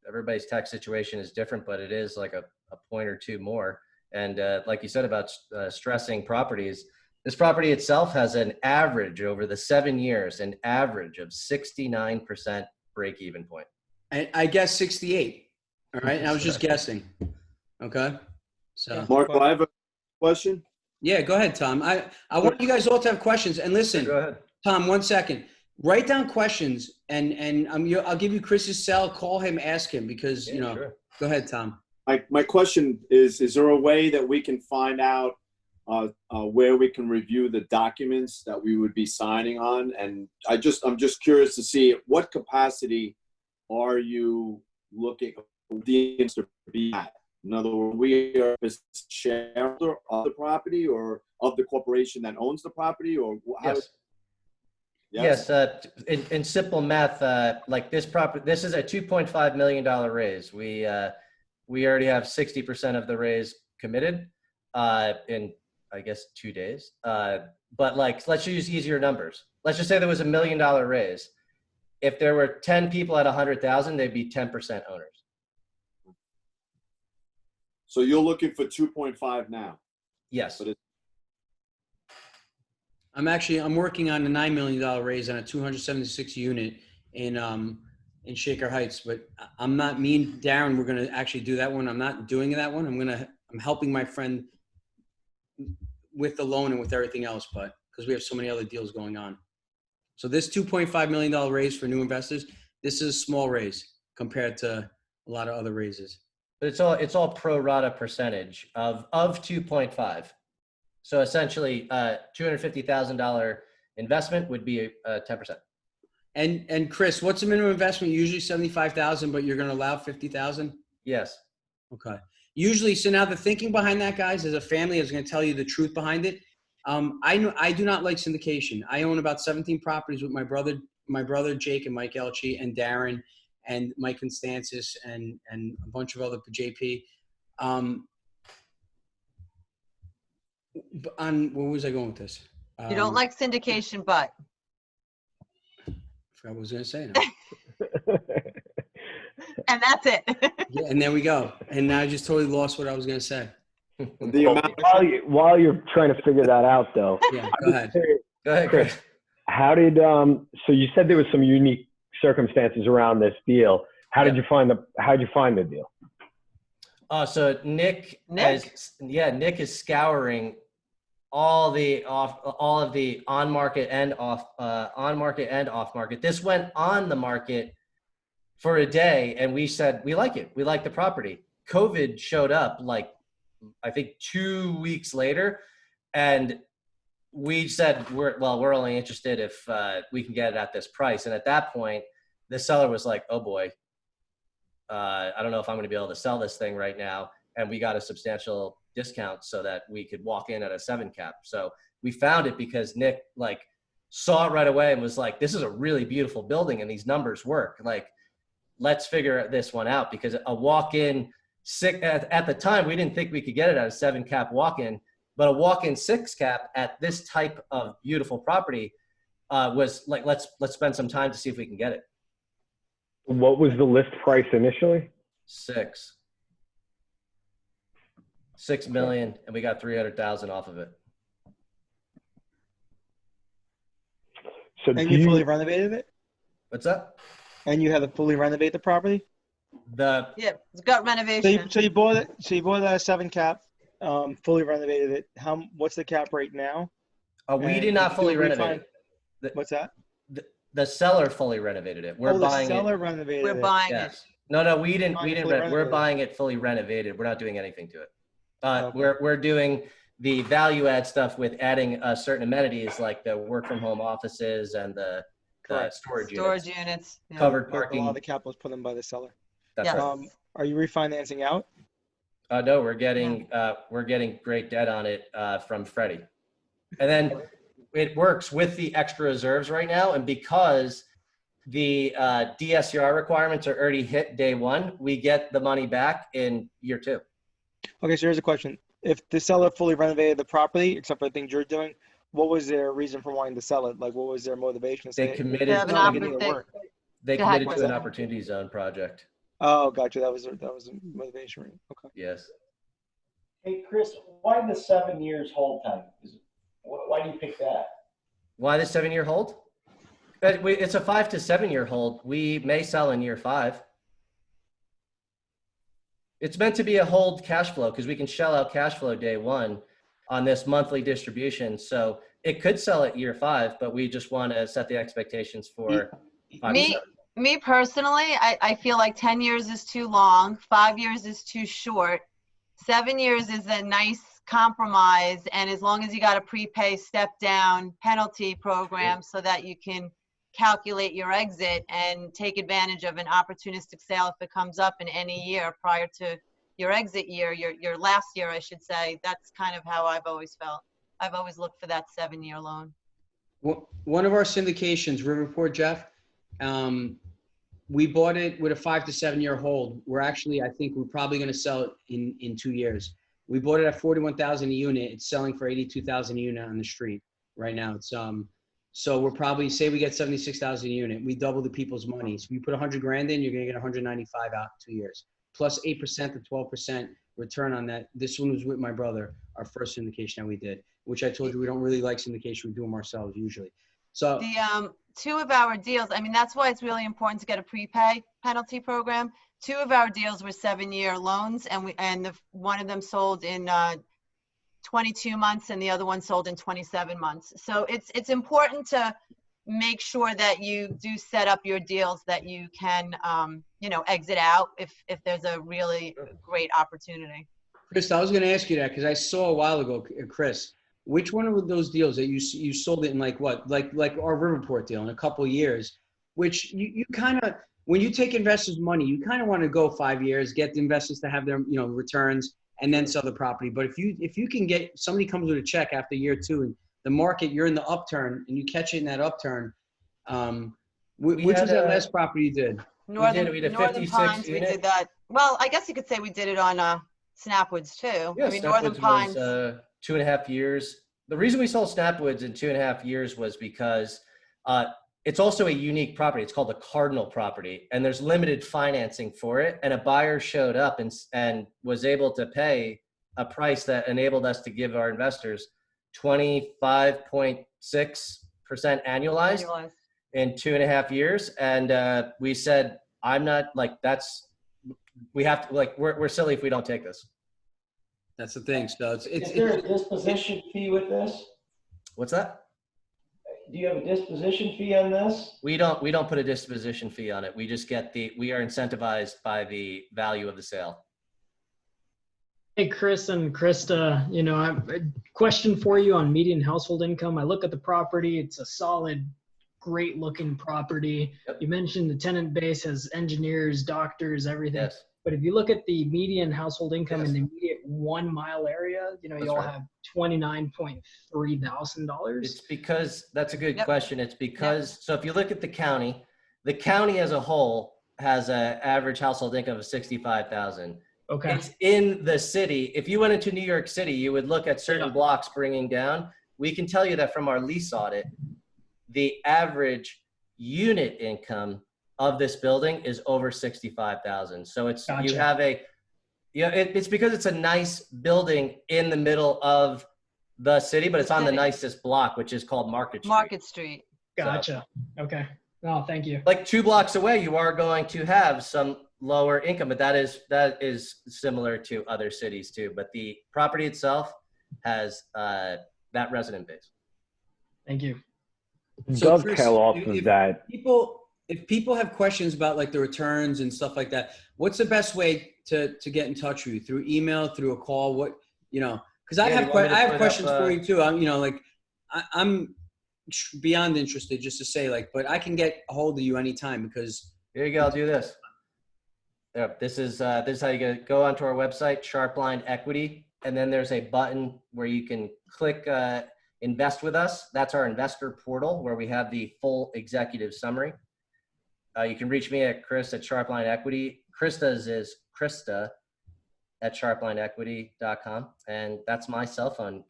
everybody's tax situation is different, but it is like a point or two more. And like you said about stressing properties, this property itself has an average over the 7 years, an average of 69% break-even point. I guess 68. All right. And I was just guessing. Okay. So Marco, I have a question. Yeah, go ahead, Tom. I want you guys all to have questions. And listen, go ahead. Tom, 1 second. Write down questions and I'll give you Chris's cell. Call him, ask him because, sure. Go ahead, Tom. My question is there a way that we can find out where we can review the documents that we would be signing on? And I'm just curious to see what capacity are you looking the to be at? In other words, we are a shareholder of the property or of the corporation that owns the property, or how? Yes. In simple math, like this property, this is a $2.5 million raise. We already have 60% of the raise committed in, I guess, 2 days. But like, let's use easier numbers. Let's just say there was $1 million raise. If there were 10 people at 100,000, they'd be 10% owners. So you're looking for 2.5 now? Yes. I'm working on a $9 million raise on a 276 unit in Shaker Heights, but I'm not, me and Darren, we're going to actually do that one. I'm not doing that one. I'm helping my friend with the loan and with everything else, but because we have so many other deals going on. So this $2.5 million raise for new investors, this is a small raise compared to a lot of other raises. But it's all pro rata percentage of 2.5. So essentially, $250,000 investment would be 10%. And Chris, what's the minimum investment? Usually 75,000, but you're going to allow 50,000? Yes. Okay. Usually, so now the thinking behind that, guys, as a family, is going to tell you the truth behind it. I do not like syndication. I own about 17 properties with my brother Jake and Mike Elchi and Darren and Mike Constantis and a bunch of other JP. Where was I going with this? You don't like syndication, but. I forgot what I was going to say now. And that's it. Yeah, and there we go. And now I just totally lost what I was going to say. The amount While you're trying to figure that out, though, Yeah, go ahead. Go ahead, Chris, how did so you said there was some unique circumstances around this deal. How'd you find the deal? So Nick is scouring all of the on market and off market. This went on the market for a day, and we said we like it. We like the property. COVID showed up like I think 2 weeks later, and we said we're only interested if we can get it at this price. And at that point, the seller was like, "Oh boy, I don't know if I'm going to be able to sell this thing right now." And we got a substantial discount so that we could walk in at a 7 cap. So we found it because Nick like saw it right away and was like, "This is a really beautiful building and these numbers work. Like, let's figure this one out." Because a walk-in at the time, we didn't think we could get it at a 7 cap walk-in, but a walk-in 6 cap at this type of beautiful property was like, let's spend some time to see if we can get it. What was the list price initially? 6 million, and we got 300,000 off of it. So and you fully renovated it? What's that? And you had to fully renovate the property? It's got renovation. So you bought it. So you bought it at a 7 cap, fully renovated it. What's the cap rate now? We did not fully renovate it. What's that? The seller fully renovated it. We're buying the seller renovated We're it. buying it. it. No, we didn't. We're buying it fully renovated. We're not doing anything to it. Okay. We're doing the value add stuff with adding certain amenities like the work from home offices and the storage units. Yeah. Covered A parking. lot of the cap was put in by the seller. That's right. Are you refinancing out? No, we're getting great debt on it from Freddie, and then it works with the extra reserves right now. And because the DSCR requirements are already hit day 1, we get the money back in year 2. Okay, so here's a question: if the seller fully renovated the property, except for the things you're doing, what was their reason for wanting to sell it? Like, what was their motivation? They committed. They committed to an opportunity zone project. Oh, gotcha. That was a motivation. Okay. Yes. Hey, Chris, why the 7 years hold time? Why do you pick that? Why the 7-year hold? It's a 5 to 7 year hold. We may sell in year 5. It's meant to be a hold cash flow because we can shell out cash flow day 1 on this monthly distribution. So it could sell at year 5, but we just want to set the expectations for 5 to 7. Me personally, I feel like 10 years is too long, 5 years is too short. 7 years is a nice compromise, and as long as you got a prepay step down penalty program so that you can calculate your exit and take advantage of an opportunistic sale if it comes up in any year prior to your exit year, your last year, I should say. That's kind of how I've always felt. I've always looked for that 7-year loan. Well, one of our syndications, Riverport, Jeff, we bought it with a 5 to 7 year hold. I think we're probably going to sell it in 2 years. We bought it at 41,000 a unit. It's selling for 82,000 a unit on the street right now. It's so we're probably, say we get 76,000 a unit. We double the people's money. So you put 100 grand in, you're going to get 195 out in 2 years, plus 8% to 12% return on that. This one was with my brother, our first syndication that we did, which I told you we don't really like syndication. We do them ourselves usually. So the 2 of our deals, I mean, that's why it's really important to get a prepay penalty program. 2 of our deals were 7-year loans, and one of them sold in 22 months and the other one sold in 27 months. So it's important to make sure that you do set up your deals that you can, exit out if there's a really great opportunity. Chris, I was going to ask you that because I saw a while ago, Chris, which one of those deals that you sold it in like what? Like our Riverport deal in a couple of years, which you kind of, when you take investors' money, you kind of want to go 5 years, get the investors to have their, returns, and then sell the property. But if you can get somebody comes with a check after year 2 and the market, you're in the upturn and you catch it in that upturn. Which was that last property you did? Northern we did a Northern 56 Pines, we unit. did that. Well, I guess you could say we did it on Snapwoods too. Yeah, I mean, Northern Snapwoods Pines. was 2.5 years. The reason we sold Snapwoods in 2.5 years was because it's also a unique property. It's called the Cardinal property, and there's limited financing for it. And a buyer showed up and was able to pay a price that enabled us to give our investors 25.6% annualized in 2.5 years. And we said, I'm not like, we have to, like, we're silly if we don't take this. That's the thing. So Is there a disposition fee with this? What's that? Do you have a disposition fee on this? We don't put a disposition fee on it. We just get we are incentivized by the value of the sale. Hey, Chris and Krista, you know, I have a question for you on median household income. I look at the property. It's a solid, great looking property. Yep. You mentioned the tenant base has engineers, doctors, everything. Yes. But if you look at the median household income Yes. in the immediate 1 mile area, you know, That's y'all right. have $29.3 thousand. It's because, that's a good Yep. question. It's because, so if you look at the county as a whole has an average household income of 65,000. Okay. It's in the city. If you went into New York City, you would look at certain blocks bringing down. We can tell you that from our lease audit, the average unit income of this building is over 65,000. So it's, Gotcha. you have it's because it's a nice building in the middle of the city, but it's on the City. nicest block, which is called Market Street. Market Street. Gotcha. Okay. No, thank you. Like 2 blocks away, you are going to have some lower income, but that is similar to other cities too. But the property itself has that resident base. Thank you. So, Dovetail Chris, off if of that. If people have questions about like the returns and stuff like that, what's the best way to get in touch with you? Through email, through a call? What, you know, because I have questions for you too. I'm, you know, like I'm beyond interested just to say like, but I can get a hold of you anytime because. Here you go. I'll do this. Yep. This is how you go onto our website, Sharpline Equity, and then there's a button where you can click invest with us. That's our investor portal where we have the full executive summary. You can reach me at Chris at Sharpline Equity. Krista's is Krista at sharplineequity.com. And that's my cell phone.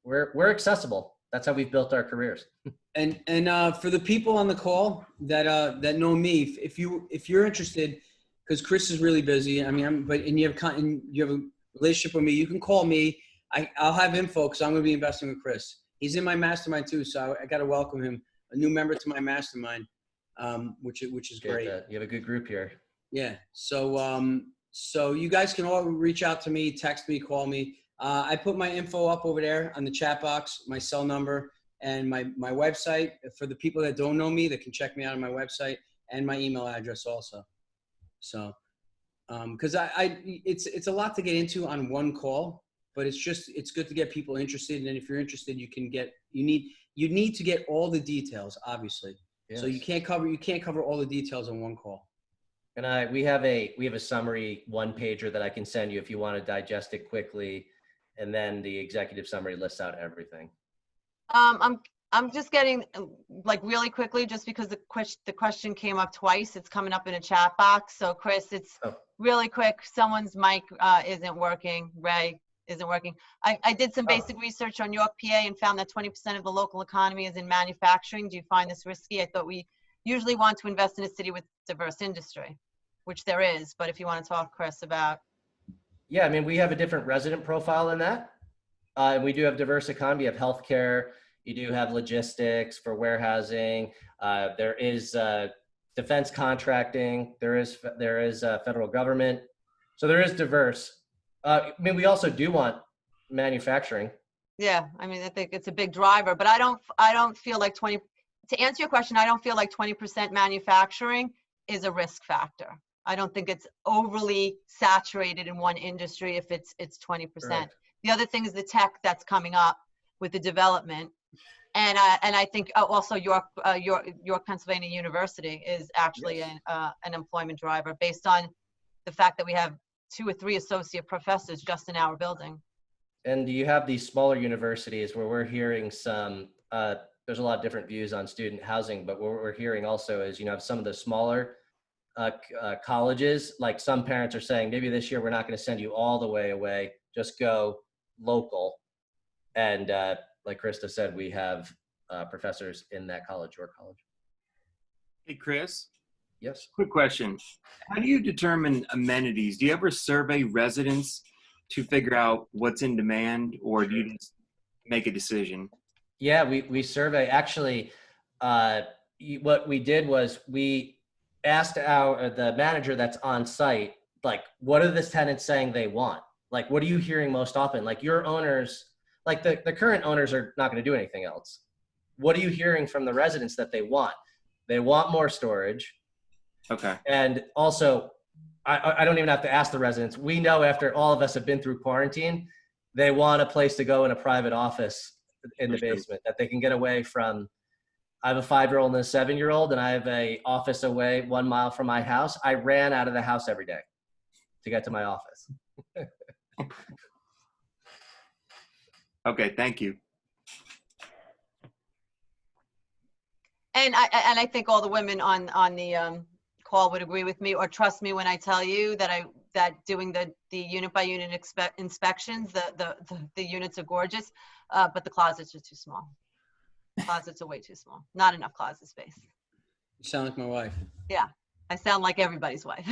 We're accessible. That's how we've built our careers. And for the people on the call that know me, if you're interested, because Chris is really busy. I mean, you have a relationship with me. You can call me. I'll have info because I'm going to be investing with Chris. He's in my mastermind too, so I got to welcome him, a new member to my mastermind, which is great. You have a good group here. Yeah. So you guys can all reach out to me, text me, call me. I put my info up over there on the chat box, my cell number and my website for the people that don't know me that can check me out on my website and my email address also. So, because it's a lot to get into on one call, but it's good to get people interested. And if you're interested, you need to get all the details, obviously. Yes. So you can't cover all the details on one call. And we have a summary 1-pager that I can send you if you want to digest it quickly. And then the executive summary lists out everything. I'm just getting like really quickly, just because the question came up twice. It's coming up in a chat box. So Chris, it's really quick. Someone's mic isn't working. Ray isn't working. I did some basic research on York, PA, and found that 20% of the local economy is in manufacturing. Do you find this risky? I thought we usually want to invest in a city with diverse industry, which there is. But if you want to talk, Chris, about. Yeah, I mean, we have a different resident profile than that. And we do have diverse economy. You have healthcare. You do have logistics for warehousing. There is defense contracting. There is federal government. So there is diverse. I mean, we also do want manufacturing. Yeah, I mean, I think it's a big driver, but I don't feel like to answer your question, I don't feel like 20% manufacturing is a risk factor. I don't think it's overly saturated in one industry if it's 20%. Right. The other thing is the tech that's coming up with the development. And I think also York, Pennsylvania University is actually an employment driver based on the fact that we have 2 or 3 associate professors just in our building. And you have these smaller universities where we're hearing some, there's a lot of different views on student housing, but what we're hearing also is, you know, some of the smaller colleges, like some parents are saying, maybe this year we're not going to send you all the way away, just go local. And like Krista said, we have professors in that college or college. Hey, Chris. Yes. Quick question. How do you determine amenities? Do you ever survey residents to figure out what's in demand, or do you just make a decision? Yeah, we survey. Actually, what we did was we asked the manager that's on site, like, what are the tenants saying they want? Like, what are you hearing most often? Like your owners, like the current owners are not going to do anything else. What are you hearing from the residents that they want? They want more storage. Okay. And also, I don't even have to ask the residents. We know after all of us have been through quarantine, they want a place to go in a private office in the basement that they can get away from. I have a 5-year-old and a 7-year-old, and I have a office away 1 mile from my house. I ran out of the house every day to get to my office. Okay, thank you. And I think all the women on the call would agree with me or trust me when I tell you that doing the unit by unit inspections, the units are gorgeous, but the closets are too small. Closets are way too small. Not enough closet space. You sound like my wife. Yeah, I sound like everybody's wife.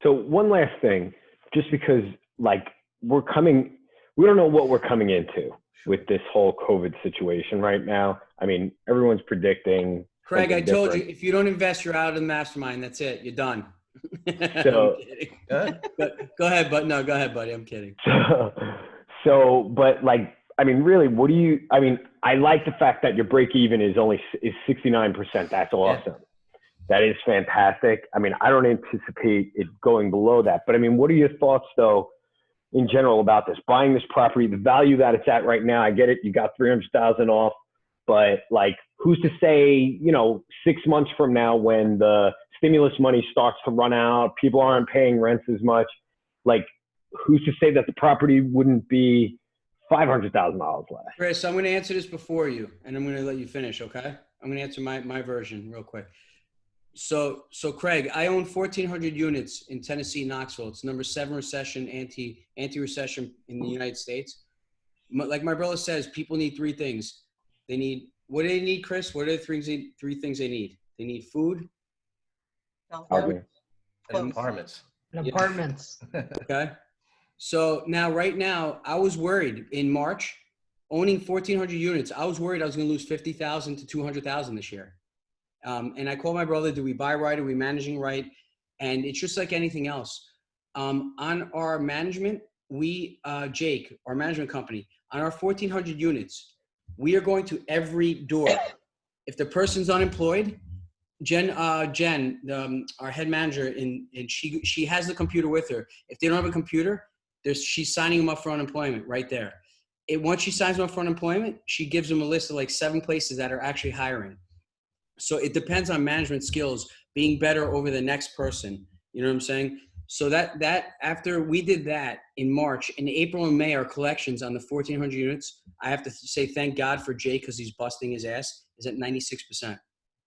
So one last thing, just because like we don't know what we're coming into with this whole COVID situation right now. I mean, everyone's predicting. Craig, I told different. you, if you don't invest, you're out of the mastermind. That's it. You're done. So, go ahead, but no, go ahead, buddy. I'm kidding. But like, I mean, really, I like the fact that your break even is 69%. That's awesome. Yeah. That is fantastic. I mean, I don't anticipate it going below that, but I mean, what are your thoughts though, in general about this, buying this property, the value that it's at right now? I get it. You got 300,000 off, but like, who's to say, 6 months from now when the stimulus money starts to run out, people aren't paying rents as much, like, who's to say that the property wouldn't be $500,000 less? Chris, I'm going to answer this before you, and I'm going to let you finish, okay? I'm going to answer my version real quick. So Craig, I own 1,400 units in Tennessee, Knoxville. It's number 7 recession, anti-recession in the United States. Like my brother says, people need 3 things. They need, what do they need, Chris? What are the 3 things they need? They need food, and apartments. And apartments. Okay. So right now, I was worried in March, owning 1,400 units. I was worried I was going to lose 50,000 to 200,000 this year. And I called my brother, do we buy right? Are we managing right? And it's just like anything else. On our management, Jake, our management company, on our 1,400 units, we are going to every door. If the person's unemployed, Jen, our head manager, and she has the computer with her. If they don't have a computer, she's signing them up for unemployment right there. Once she signs them up for unemployment, she gives them a list of like 7 places that are actually hiring. So it depends on management skills, being better over the next person. You know what I'm saying? So that after we did that in March, in April and May, our collections on the 1,400 units, I have to say thank God for Jay because he's busting his ass, is at 96%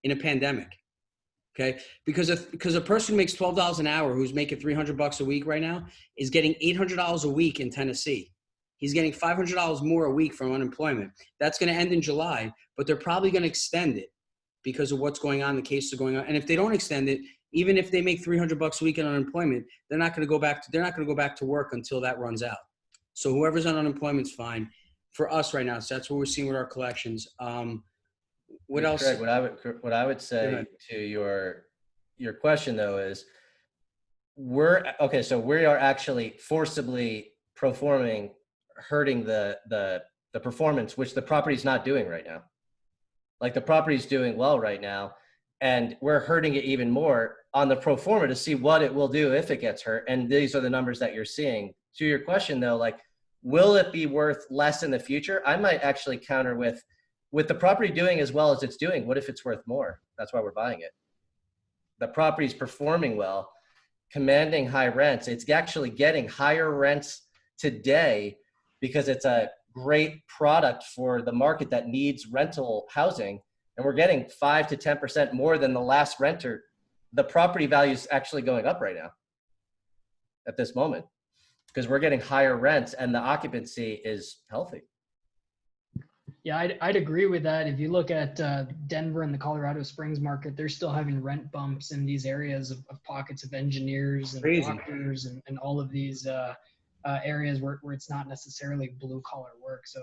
in a pandemic. Okay, because a person who makes $12 an hour, who's making $300 a week right now, is getting $800 a week in Tennessee. He's getting $500 more a week from unemployment. That's going to end in July, but they're probably going to extend it because of what's going on, the cases are going on. And if they don't extend it, even if they make $300 a week in unemployment, they're not going to go back to work until that runs out. So whoever's on unemployment's fine. For us right now, so that's what we're seeing with our collections. What else? Craig, what I would say to your question though is we are actually forcibly hurting the performance, which the property's not doing right now. Like the property's doing well right now, and we're hurting it even more on the pro forma to see what it will do if it gets hurt. And these are the numbers that you're seeing. To your question though, like, will it be worth less in the future? I might actually counter with the property doing as well as it's doing, what if it's worth more? That's why we're buying it. the property's performing well, commanding high rents. It's actually getting higher rents today because it's a great product for the market that needs rental housing. And we're getting 5 to 10% more than the last renter. The property value is actually going up right now at this moment because we're getting higher rents and the occupancy is healthy. Yeah, I'd agree with that. If you look at Denver and the Colorado Springs market, they're still having rent bumps in these areas of pockets of engineers and Crazy. doctors and all of these areas where it's not necessarily blue collar work. So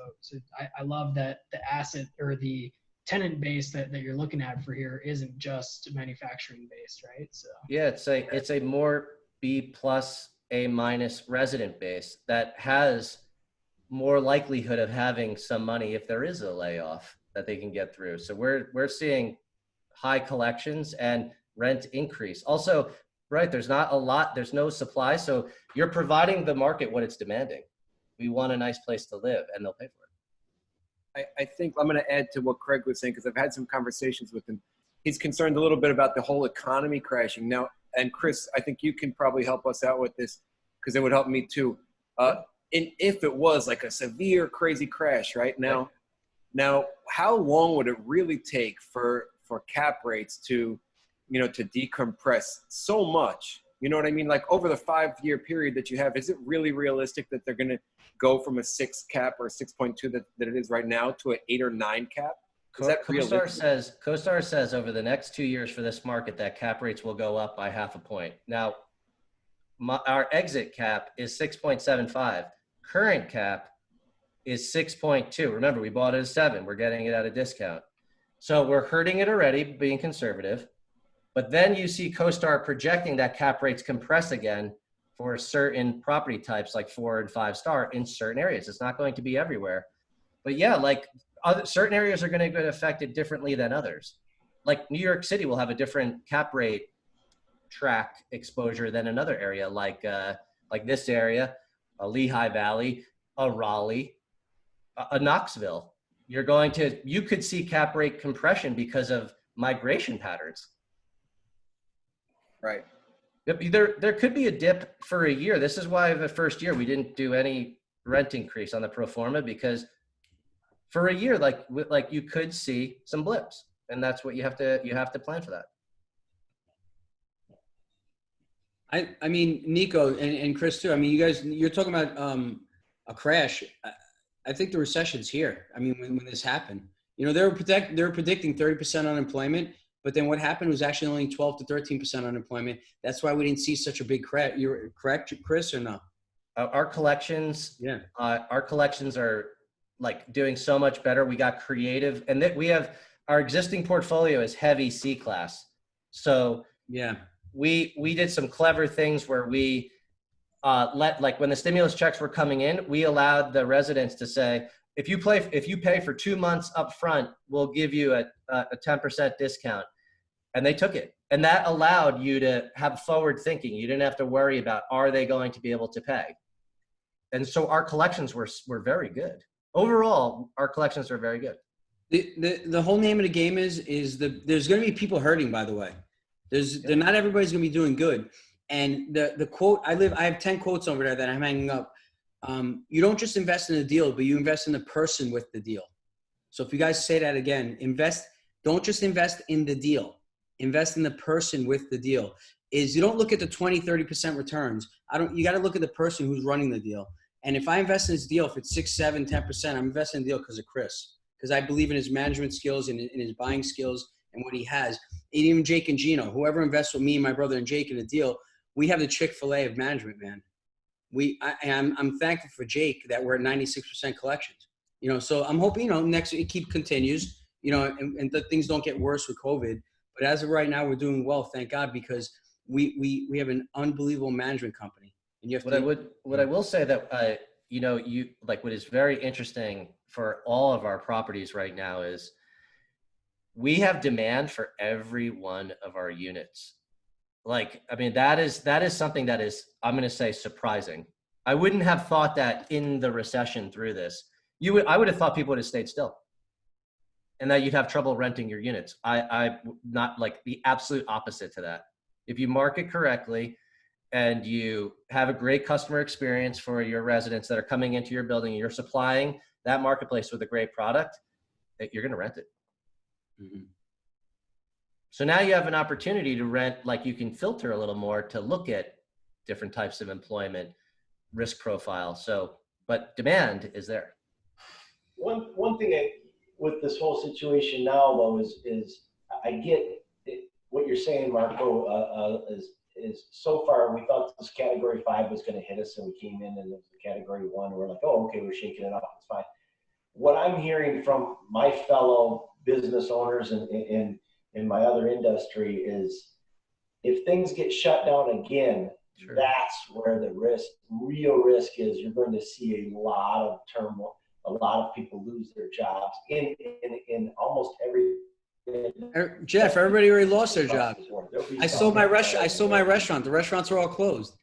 I love that the asset or the tenant base that you're looking at for here isn't just manufacturing based, right? So yeah, it's a more B+, A- resident base that has more likelihood of having some money if there is a layoff that they can get through. So we're seeing high collections and rent increase. Also, right, there's not a lot, there's no supply. So you're providing the market what it's demanding. We want a nice place to live and they'll pay for it. I think I'm going to add to what Craig was saying because I've had some conversations with him. He's concerned a little bit about the whole economy crashing. Now, and Chris, I think you can probably help us out with this because it would help me too. And if it was like a severe, crazy crash right now, how long would it really take for cap rates to, to decompress so much? You know what I mean? Like over the 5-year period that you have, is it really realistic that they're going to go from a 6 cap or a 6.2 that it is right now to an 8 or 9 cap? Is that CoStar says over the next 2 years for this market that cap rates will go up by 0.5 point. Now, our exit cap is 6.75. Current cap is 6.2. Remember, we bought it at 7. We're getting it at a discount. So we're hurting it already, being conservative. But then you see CoStar projecting that cap rates compress again for certain property types like 4 and 5 star in certain areas. It's not going to be everywhere. But yeah, like certain areas are going to get affected differently than others. Like New York City will have a different cap rate track exposure than another area like this area, a Lehigh Valley, a Raleigh, a Knoxville. You could see cap rate compression because of migration patterns. Right. There could be a dip for a year. This is why the first year we didn't do any rent increase on the pro forma because for a year, like you could see some blips, and that's what you have to plan for that. I mean, Nico and Chris too. I mean, you're talking about a crash. I think the recession's here. I mean, when this happened, they were predicting 30% unemployment, but then what happened was actually only 12 to 13% unemployment. That's why we didn't see such a big crash. You're correct, Chris, or no? Our collections, are like doing so much better. We got creative, and that we have our existing portfolio is heavy C class. So yeah. We did some clever things where we like when the stimulus checks were coming in, we allowed the residents to say, if you pay for 2 months up front, we'll give you a 10% discount. And they took it. And that allowed you to have forward thinking. You didn't have to worry about, are they going to be able to pay? And so our collections were very good. Overall, our collections are very good. The whole name of the game is there's going to be people hurting, by the way. Not everybody's going to be doing good. And the quote, I have 10 quotes over there that I'm hanging up. You don't just invest in the deal, but you invest in the person with the deal. So if you guys say that again, don't just invest in the deal, invest in the person with the deal. You don't look at the 20, 30% returns. You got to look at the person who's running the deal. And if I invest in this deal, if it's 6, 7, 10%, I'm investing in the deal because of Chris, because I believe in his management skills and in his buying skills and what he has. And even Jake and Gino, whoever invests with me and my brother and Jake in a deal, we have the Chick-fil-A of management, man. I'm thankful for Jake that we're at 96% collections. So I'm hoping, next it continues, and that things don't get worse with COVID. But as of right now, we're doing well, thank God, because we have an unbelievable management company. And you have what I will say that what is very interesting for all of our properties right now is we have demand for every one of our units. That is something that is, I'm going to say, surprising. I wouldn't have thought that in the recession through this. I would have thought people would have stayed still. and that you'd have trouble renting your units. I not like the absolute opposite to that. If you market correctly and you have a great customer experience for your residents that are coming into your building, and you're supplying that marketplace with a great product, that you're going to rent it. Mm-hmm. So now you have an opportunity to rent, like you can filter a little more to look at different types of employment, risk profile. So, but demand is there. One thing with this whole situation now, though, is I get what you're saying, Marco. Is so far we thought this category 5 was going to hit us, and we came in and it was category 1. We're like, oh, okay, we're shaking it off. It's fine. What I'm hearing from my fellow business owners in my other industry is, if things get shut down again, sure, that's where the real risk is. You're going to see a lot of turmoil. A lot of people lose their jobs in almost every. Jeff, everybody already lost their job. I sold my restaurant. The restaurants are all closed.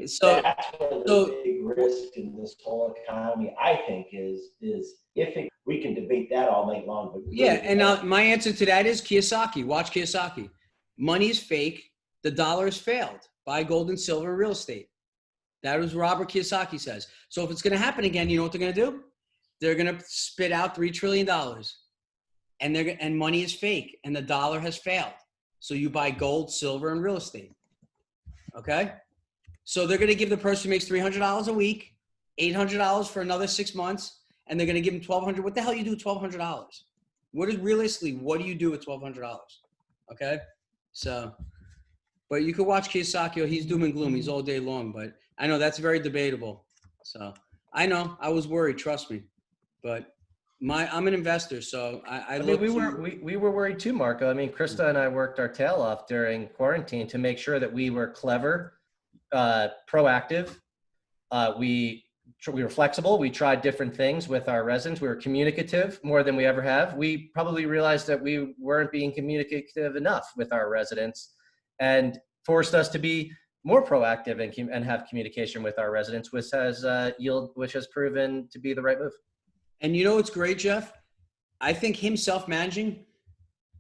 So that's where the big risk in this whole economy, I think, is we can debate that all night long. But yeah, and now my answer to that is Kiyosaki. Watch Kiyosaki. Money is fake. The dollar has failed. Buy gold and silver and real estate. That was Robert Kiyosaki says. So if it's going to happen again, you know what they're going to do? They're going to spit out $3 trillion, and money is fake, and the dollar has failed. So you buy gold, silver, and real estate. Okay? So they're going to give the person who makes $300 a week, $800 for another 6 months, and they're going to give them $1,200. What the hell you do with $1,200? What do you do with $1,200? Okay? So, but you could watch Kiyosaki. He's doom and gloom. He's all day long, but I know that's very debatable. So I know I was worried, trust me, but I'm an investor. So I mean, we were worried too, Marco. I mean, Krista and I worked our tail off during quarantine to make sure that we were clever, proactive. We were flexible. We tried different things with our residents. We were communicative more than we ever have. We probably realized that we weren't being communicative enough with our residents, and forced us to be more proactive and have communication with our residents, which has proven to be the right move. And you know what's great, Jeff? I think him self-managing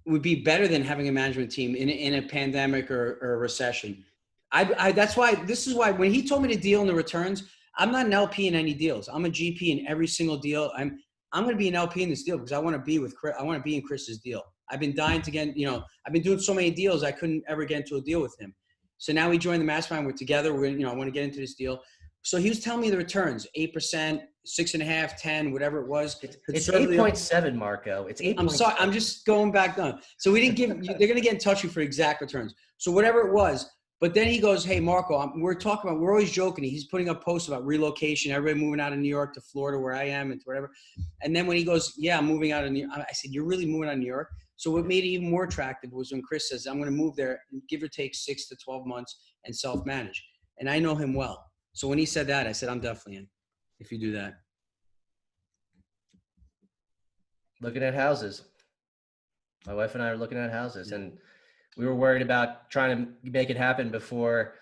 would be better than having a management team in a pandemic or a recession. This is why when he told me to deal in the returns, I'm not an LP in any deals. I'm a GP in every single deal. I'm going to be an LP in this deal because I want to be in Chris's deal. I've been dying to get, I've been doing so many deals. I couldn't ever get into a deal with him. So now we joined the Mastermind. We're together. I want to get into this deal. So he was telling me the returns, 8%, 6.5, 10, whatever it was. It's 8.7, Marco. It's 8. I'm sorry. I'm just going back down. So we didn't give, they're going to get in touch with you for exact returns. So whatever it was. But then he goes, hey, Marco, we're always joking. He's putting up posts about relocation, everybody moving out of New York to Florida where I am and whatever. And then when he goes, yeah, I'm moving out of New York. I said, you're really moving out of New York? So what made it even more attractive was when Chris says, I'm going to move there and give or take 6 to 12 months and self-manage. And I know him well. So when he said that, I said, I'm definitely in if you do that. Looking at houses. My wife and I are looking at houses, and we were worried about trying to make it happen before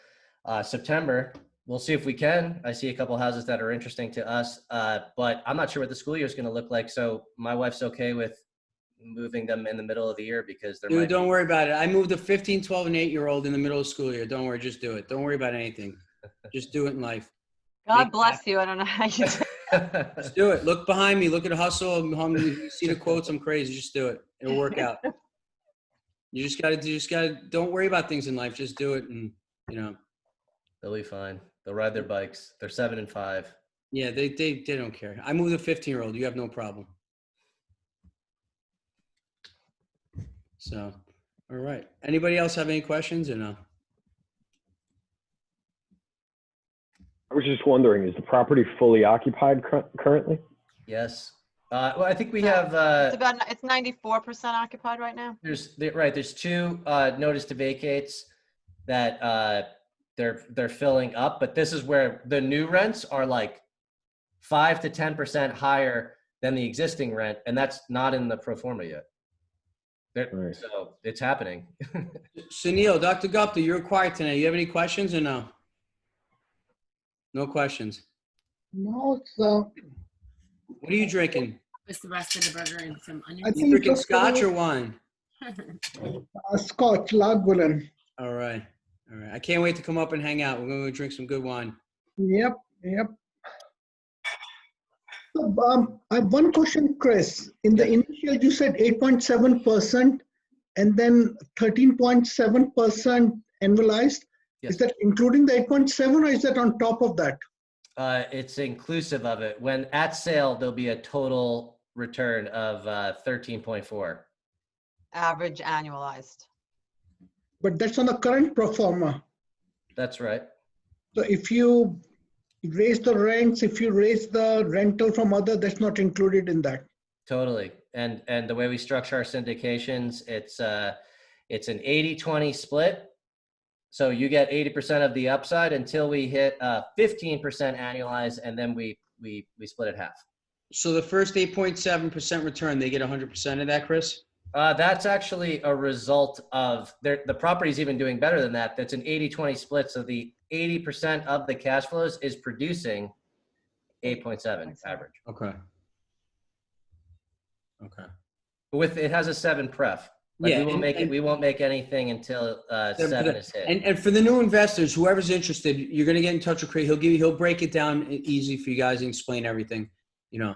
September. We'll see if we can. I see a couple houses that are interesting to us, but I'm not sure what the school year is going to look like. So my wife's okay with moving them in the middle of the year because they're. Dude, don't worry about it. I moved a 15, 12, and 8-year-old in the middle of school year. Don't worry, just do it. Don't worry about anything. Just do it in life. God bless you. I don't know how you do it. Just do it. Look behind me. Look at Hustle. You see the quotes. I'm crazy. Just do it. It'll work out. You just gotta, don't worry about things in life. Just do it. And, they'll be fine. They'll ride their bikes. They're 7 and 5. Yeah, they don't care. I moved a 15-year-old. You have no problem. So, all right. Anybody else have any questions or no? I was just wondering, is the property fully occupied currently? Yes. Well, I think we have. It's 94% occupied right now. There's 2 notice to vacates that they're filling up, but this is where the new rents are like 5 to 10% higher than the existing rent, and that's not in the pro forma yet. Right. So it's happening. Sunil, Dr. Gupta, you're quiet tonight. You have any questions or no? No questions. No, so. What are you drinking? With the rest of the burger and some You onions. drinking scotch or wine? Scotch, Lagavulin. All right. All right. I can't wait to come up and hang out. We're going to drink some good wine. Yep, yep. So, I have one question, Chris. In the initial, you said 8.7% and then 13.7% annualized. Yes. Is that including the 8.7 or is that on top of that? It's inclusive of it. When at sale, there'll be a total return of 13.4. Average annualized. But that's on the current pro forma. That's right. So if you raise the rents, if you raise the rental from other, that's not included in that. Totally. And the way we structure our syndications, it's an 80-20 split. So you get 80% of the upside until we hit 15% annualized, and then we split it half. So the first 8.7% return, they get 100% of that, Chris? That's actually a result of the property's even doing better than that. That's an 80-20 split. So the 80% of the cash flows is producing 8.7 average. Okay. Okay. With it has a 7 pref. Like Yeah, we won't make anything until 7 is hit. And for the new investors, whoever's interested, you're going to get in touch with Craig. He'll break it down easy for you guys and explain everything, you know.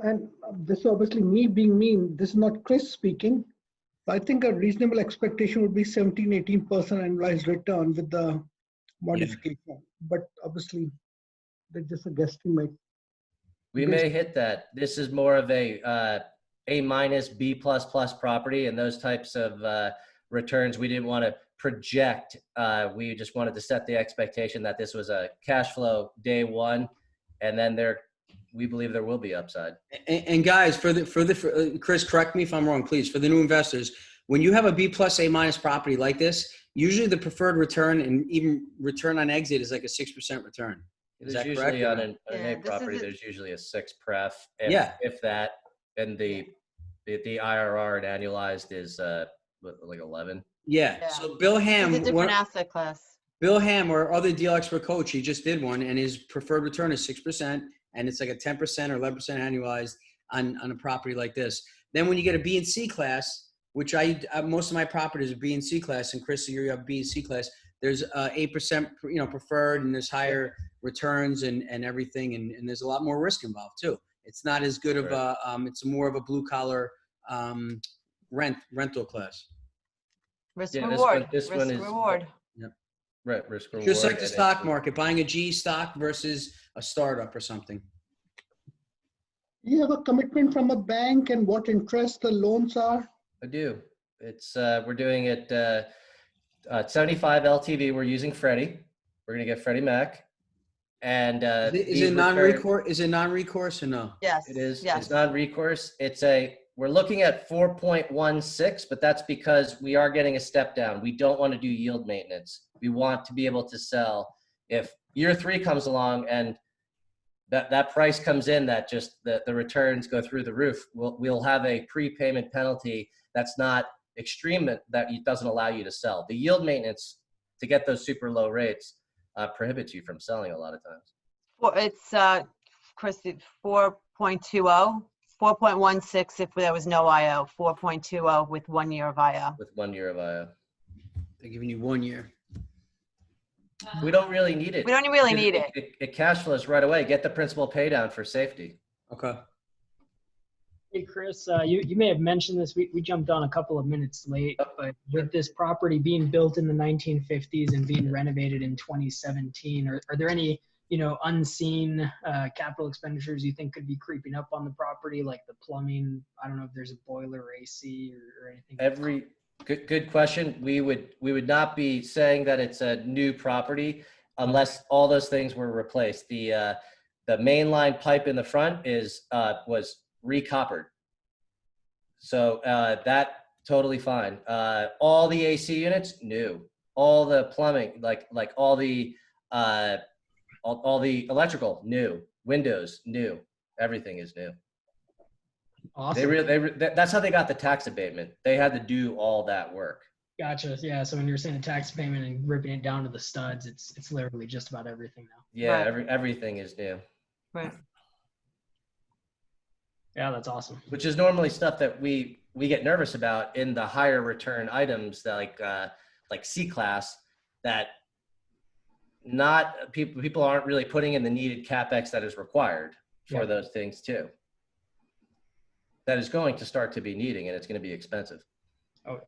And this is obviously me being mean. This is not Chris speaking. I think a reasonable expectation would be 17-18% annualized return with the modification. Yeah. But obviously, that's just a guesstimate. We may hit that. This is more of a minus, B++ property, and those types of returns we didn't want to project. We just wanted to set the expectation that this was a cash flow day one, and then we believe there will be upside. And guys, for Chris, correct me if I'm wrong, please. For the new investors, when you have a B+, A- property like this, usually the preferred return and even return on exit is like a 6% return. Is that correct? Usually on an A property, there's usually a 6 pref. If that, and the IRR and annualized is like 11. Yeah. So Bill Ham, it's a different asset class. Bill Ham, our other deal expert coach, he just did one, and his preferred return is 6%, and it's like a 10% or 11% annualized on a property like this. Then when you get a B and C class, which most of my properties are B and C class, and Chris, you have B and C class. There's 8%, preferred, and there's higher returns and everything, and there's a lot more risk involved too. It's not as good of a, it's more of a blue collar rental class. Risk reward. This one is reward. Yep. Right, risk reward. Just like the stock market, buying a G stock versus a startup or something. You have a commitment from a bank and what interest the loans are? I do. It's we're doing it 75 LTV. We're using Freddie. We're gonna get Freddie Mac. And is it non-recourse? Is it non-recourse or no? Yes. It is. Yes. It's non-recourse. We're looking at 4.16, but that's because we are getting a step down. We don't want to do yield maintenance. We want to be able to sell. If year 3 comes along and that price comes in, that just the returns go through the roof, we'll have a prepayment penalty that's not extreme, that it doesn't allow you to sell. The yield maintenance to get those super low rates prohibits you from selling a lot of times. Well, it's Chris, 4.20, 4.16 if there was no IO, 4.20 with 1 year of IO. With 1 year of IO. They're giving you 1 year. We don't really need it. We don't really need it. It cash flows right away. Get the principal pay down for safety. Okay. Hey, Chris, you may have mentioned this. We jumped on a couple of minutes late, but with this property being built in the 1950s and being renovated in 2017, are there any, unseen capital expenditures you think could be creeping up on the property, like the plumbing? I don't know if there's a boiler or AC or anything. Good question. We would not be saying that it's a new property unless all those things were replaced. The mainline pipe in the front was recoppered, so that totally fine. All the AC units new. All the plumbing, like all the electrical new. Windows new. Everything is new. Awesome. That's how they got the tax abatement. They had to do all that work. Gotcha. Yeah. So when you're saying a tax payment and ripping it down to the studs, it's literally just about everything now. Yeah. Right. Everything is new. Right. Yeah, that's awesome. Which is normally stuff that we get nervous about in the higher return items that like C class, that not people aren't really putting in the needed CapEx that is required for those things too. That is going to start to be needing, and it's going to be expensive. Oh.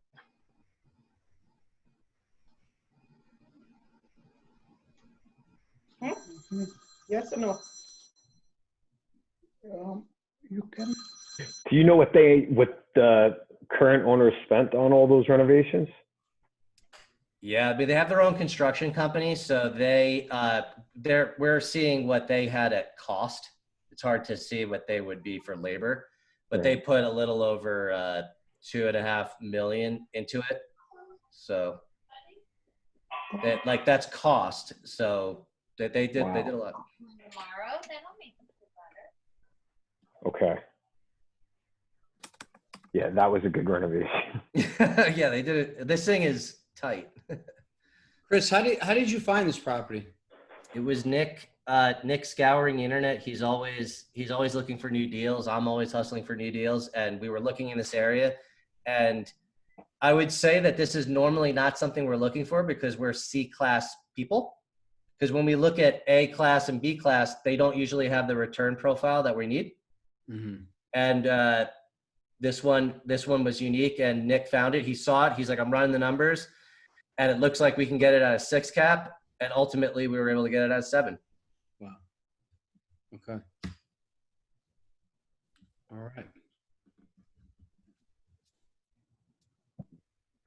Yes or no? You can. Do you know what the current owners spent on all those renovations? Yeah, but they have their own construction company, so we're seeing what they had at cost. It's hard to see what they would be for labor, but they put a little over $2.5 million into it. So that's cost. So they did a lot. Okay. Yeah, that was a good renovation. Yeah, they did it. This thing is tight. Chris, how did you find this property? It was Nick scouring the internet. He's always looking for new deals. I'm always hustling for new deals, and we were looking in this area, and I would say that this is normally not something we're looking for because we're C class people. Because when we look at A class and B class, they don't usually have the return profile that we need. Mm-hmm. And this one was unique, and Nick found it. He saw it. He's like, I'm running the numbers, and it looks like we can get it at a 6 cap. And ultimately, we were able to get it at a 7. Wow. Okay. All right.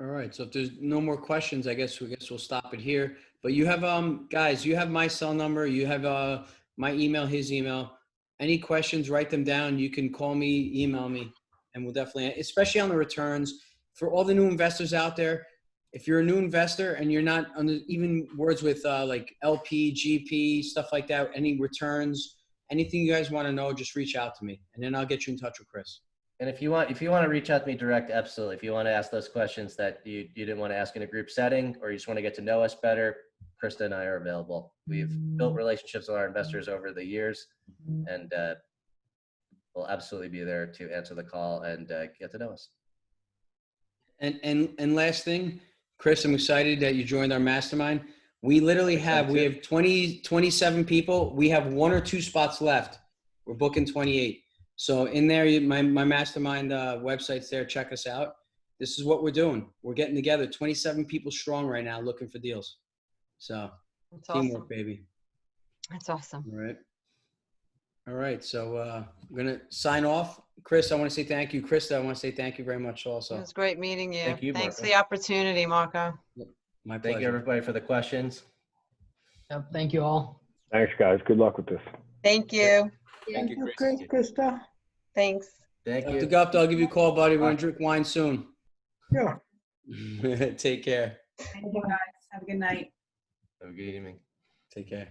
All right. So if there's no more questions, I guess we'll stop it here. But you have guys, you have my cell number. You have my email, his email. Any questions? Write them down. You can call me, email me, and we'll definitely, especially on the returns, for all the new investors out there. If you're a new investor and you're not on even words with like LP, GP, stuff like that, any returns, anything you guys want to know, just reach out to me, and then I'll get you in touch with Chris. And if you want to reach out to me direct, absolutely. If you want to ask those questions that you didn't want to ask in a group setting, or you just want to get to know us better, Krista and I are available. We've built relationships with our investors over the years, and we'll absolutely be there to answer the call and get to know us. And last thing, Chris, I'm excited that you joined our mastermind. We literally have 27 people. We have 1 or 2 spots left. We're booking 28. So in there, my mastermind website's there. Check us out. This is what we're doing. We're getting together. 27 people strong right now looking for deals. So that's teamwork, awesome. baby. That's awesome. All right. So I'm going to sign off. Chris, I want to say thank you. Krista, I want to say thank you very much also. It was great meeting you. Thank you, Thanks for Marco. the opportunity, Marco. My pleasure. Thank you, everybody, for the questions. Yep, thank you all. Thanks, guys. Good luck with this. Thank you. Thank you, Chris, Krista. Thanks. Thank you. I'll give you a call, buddy. We're going to drink wine soon. Yeah. Take care. Thank you guys. Have a good night. Have a good evening. Take care.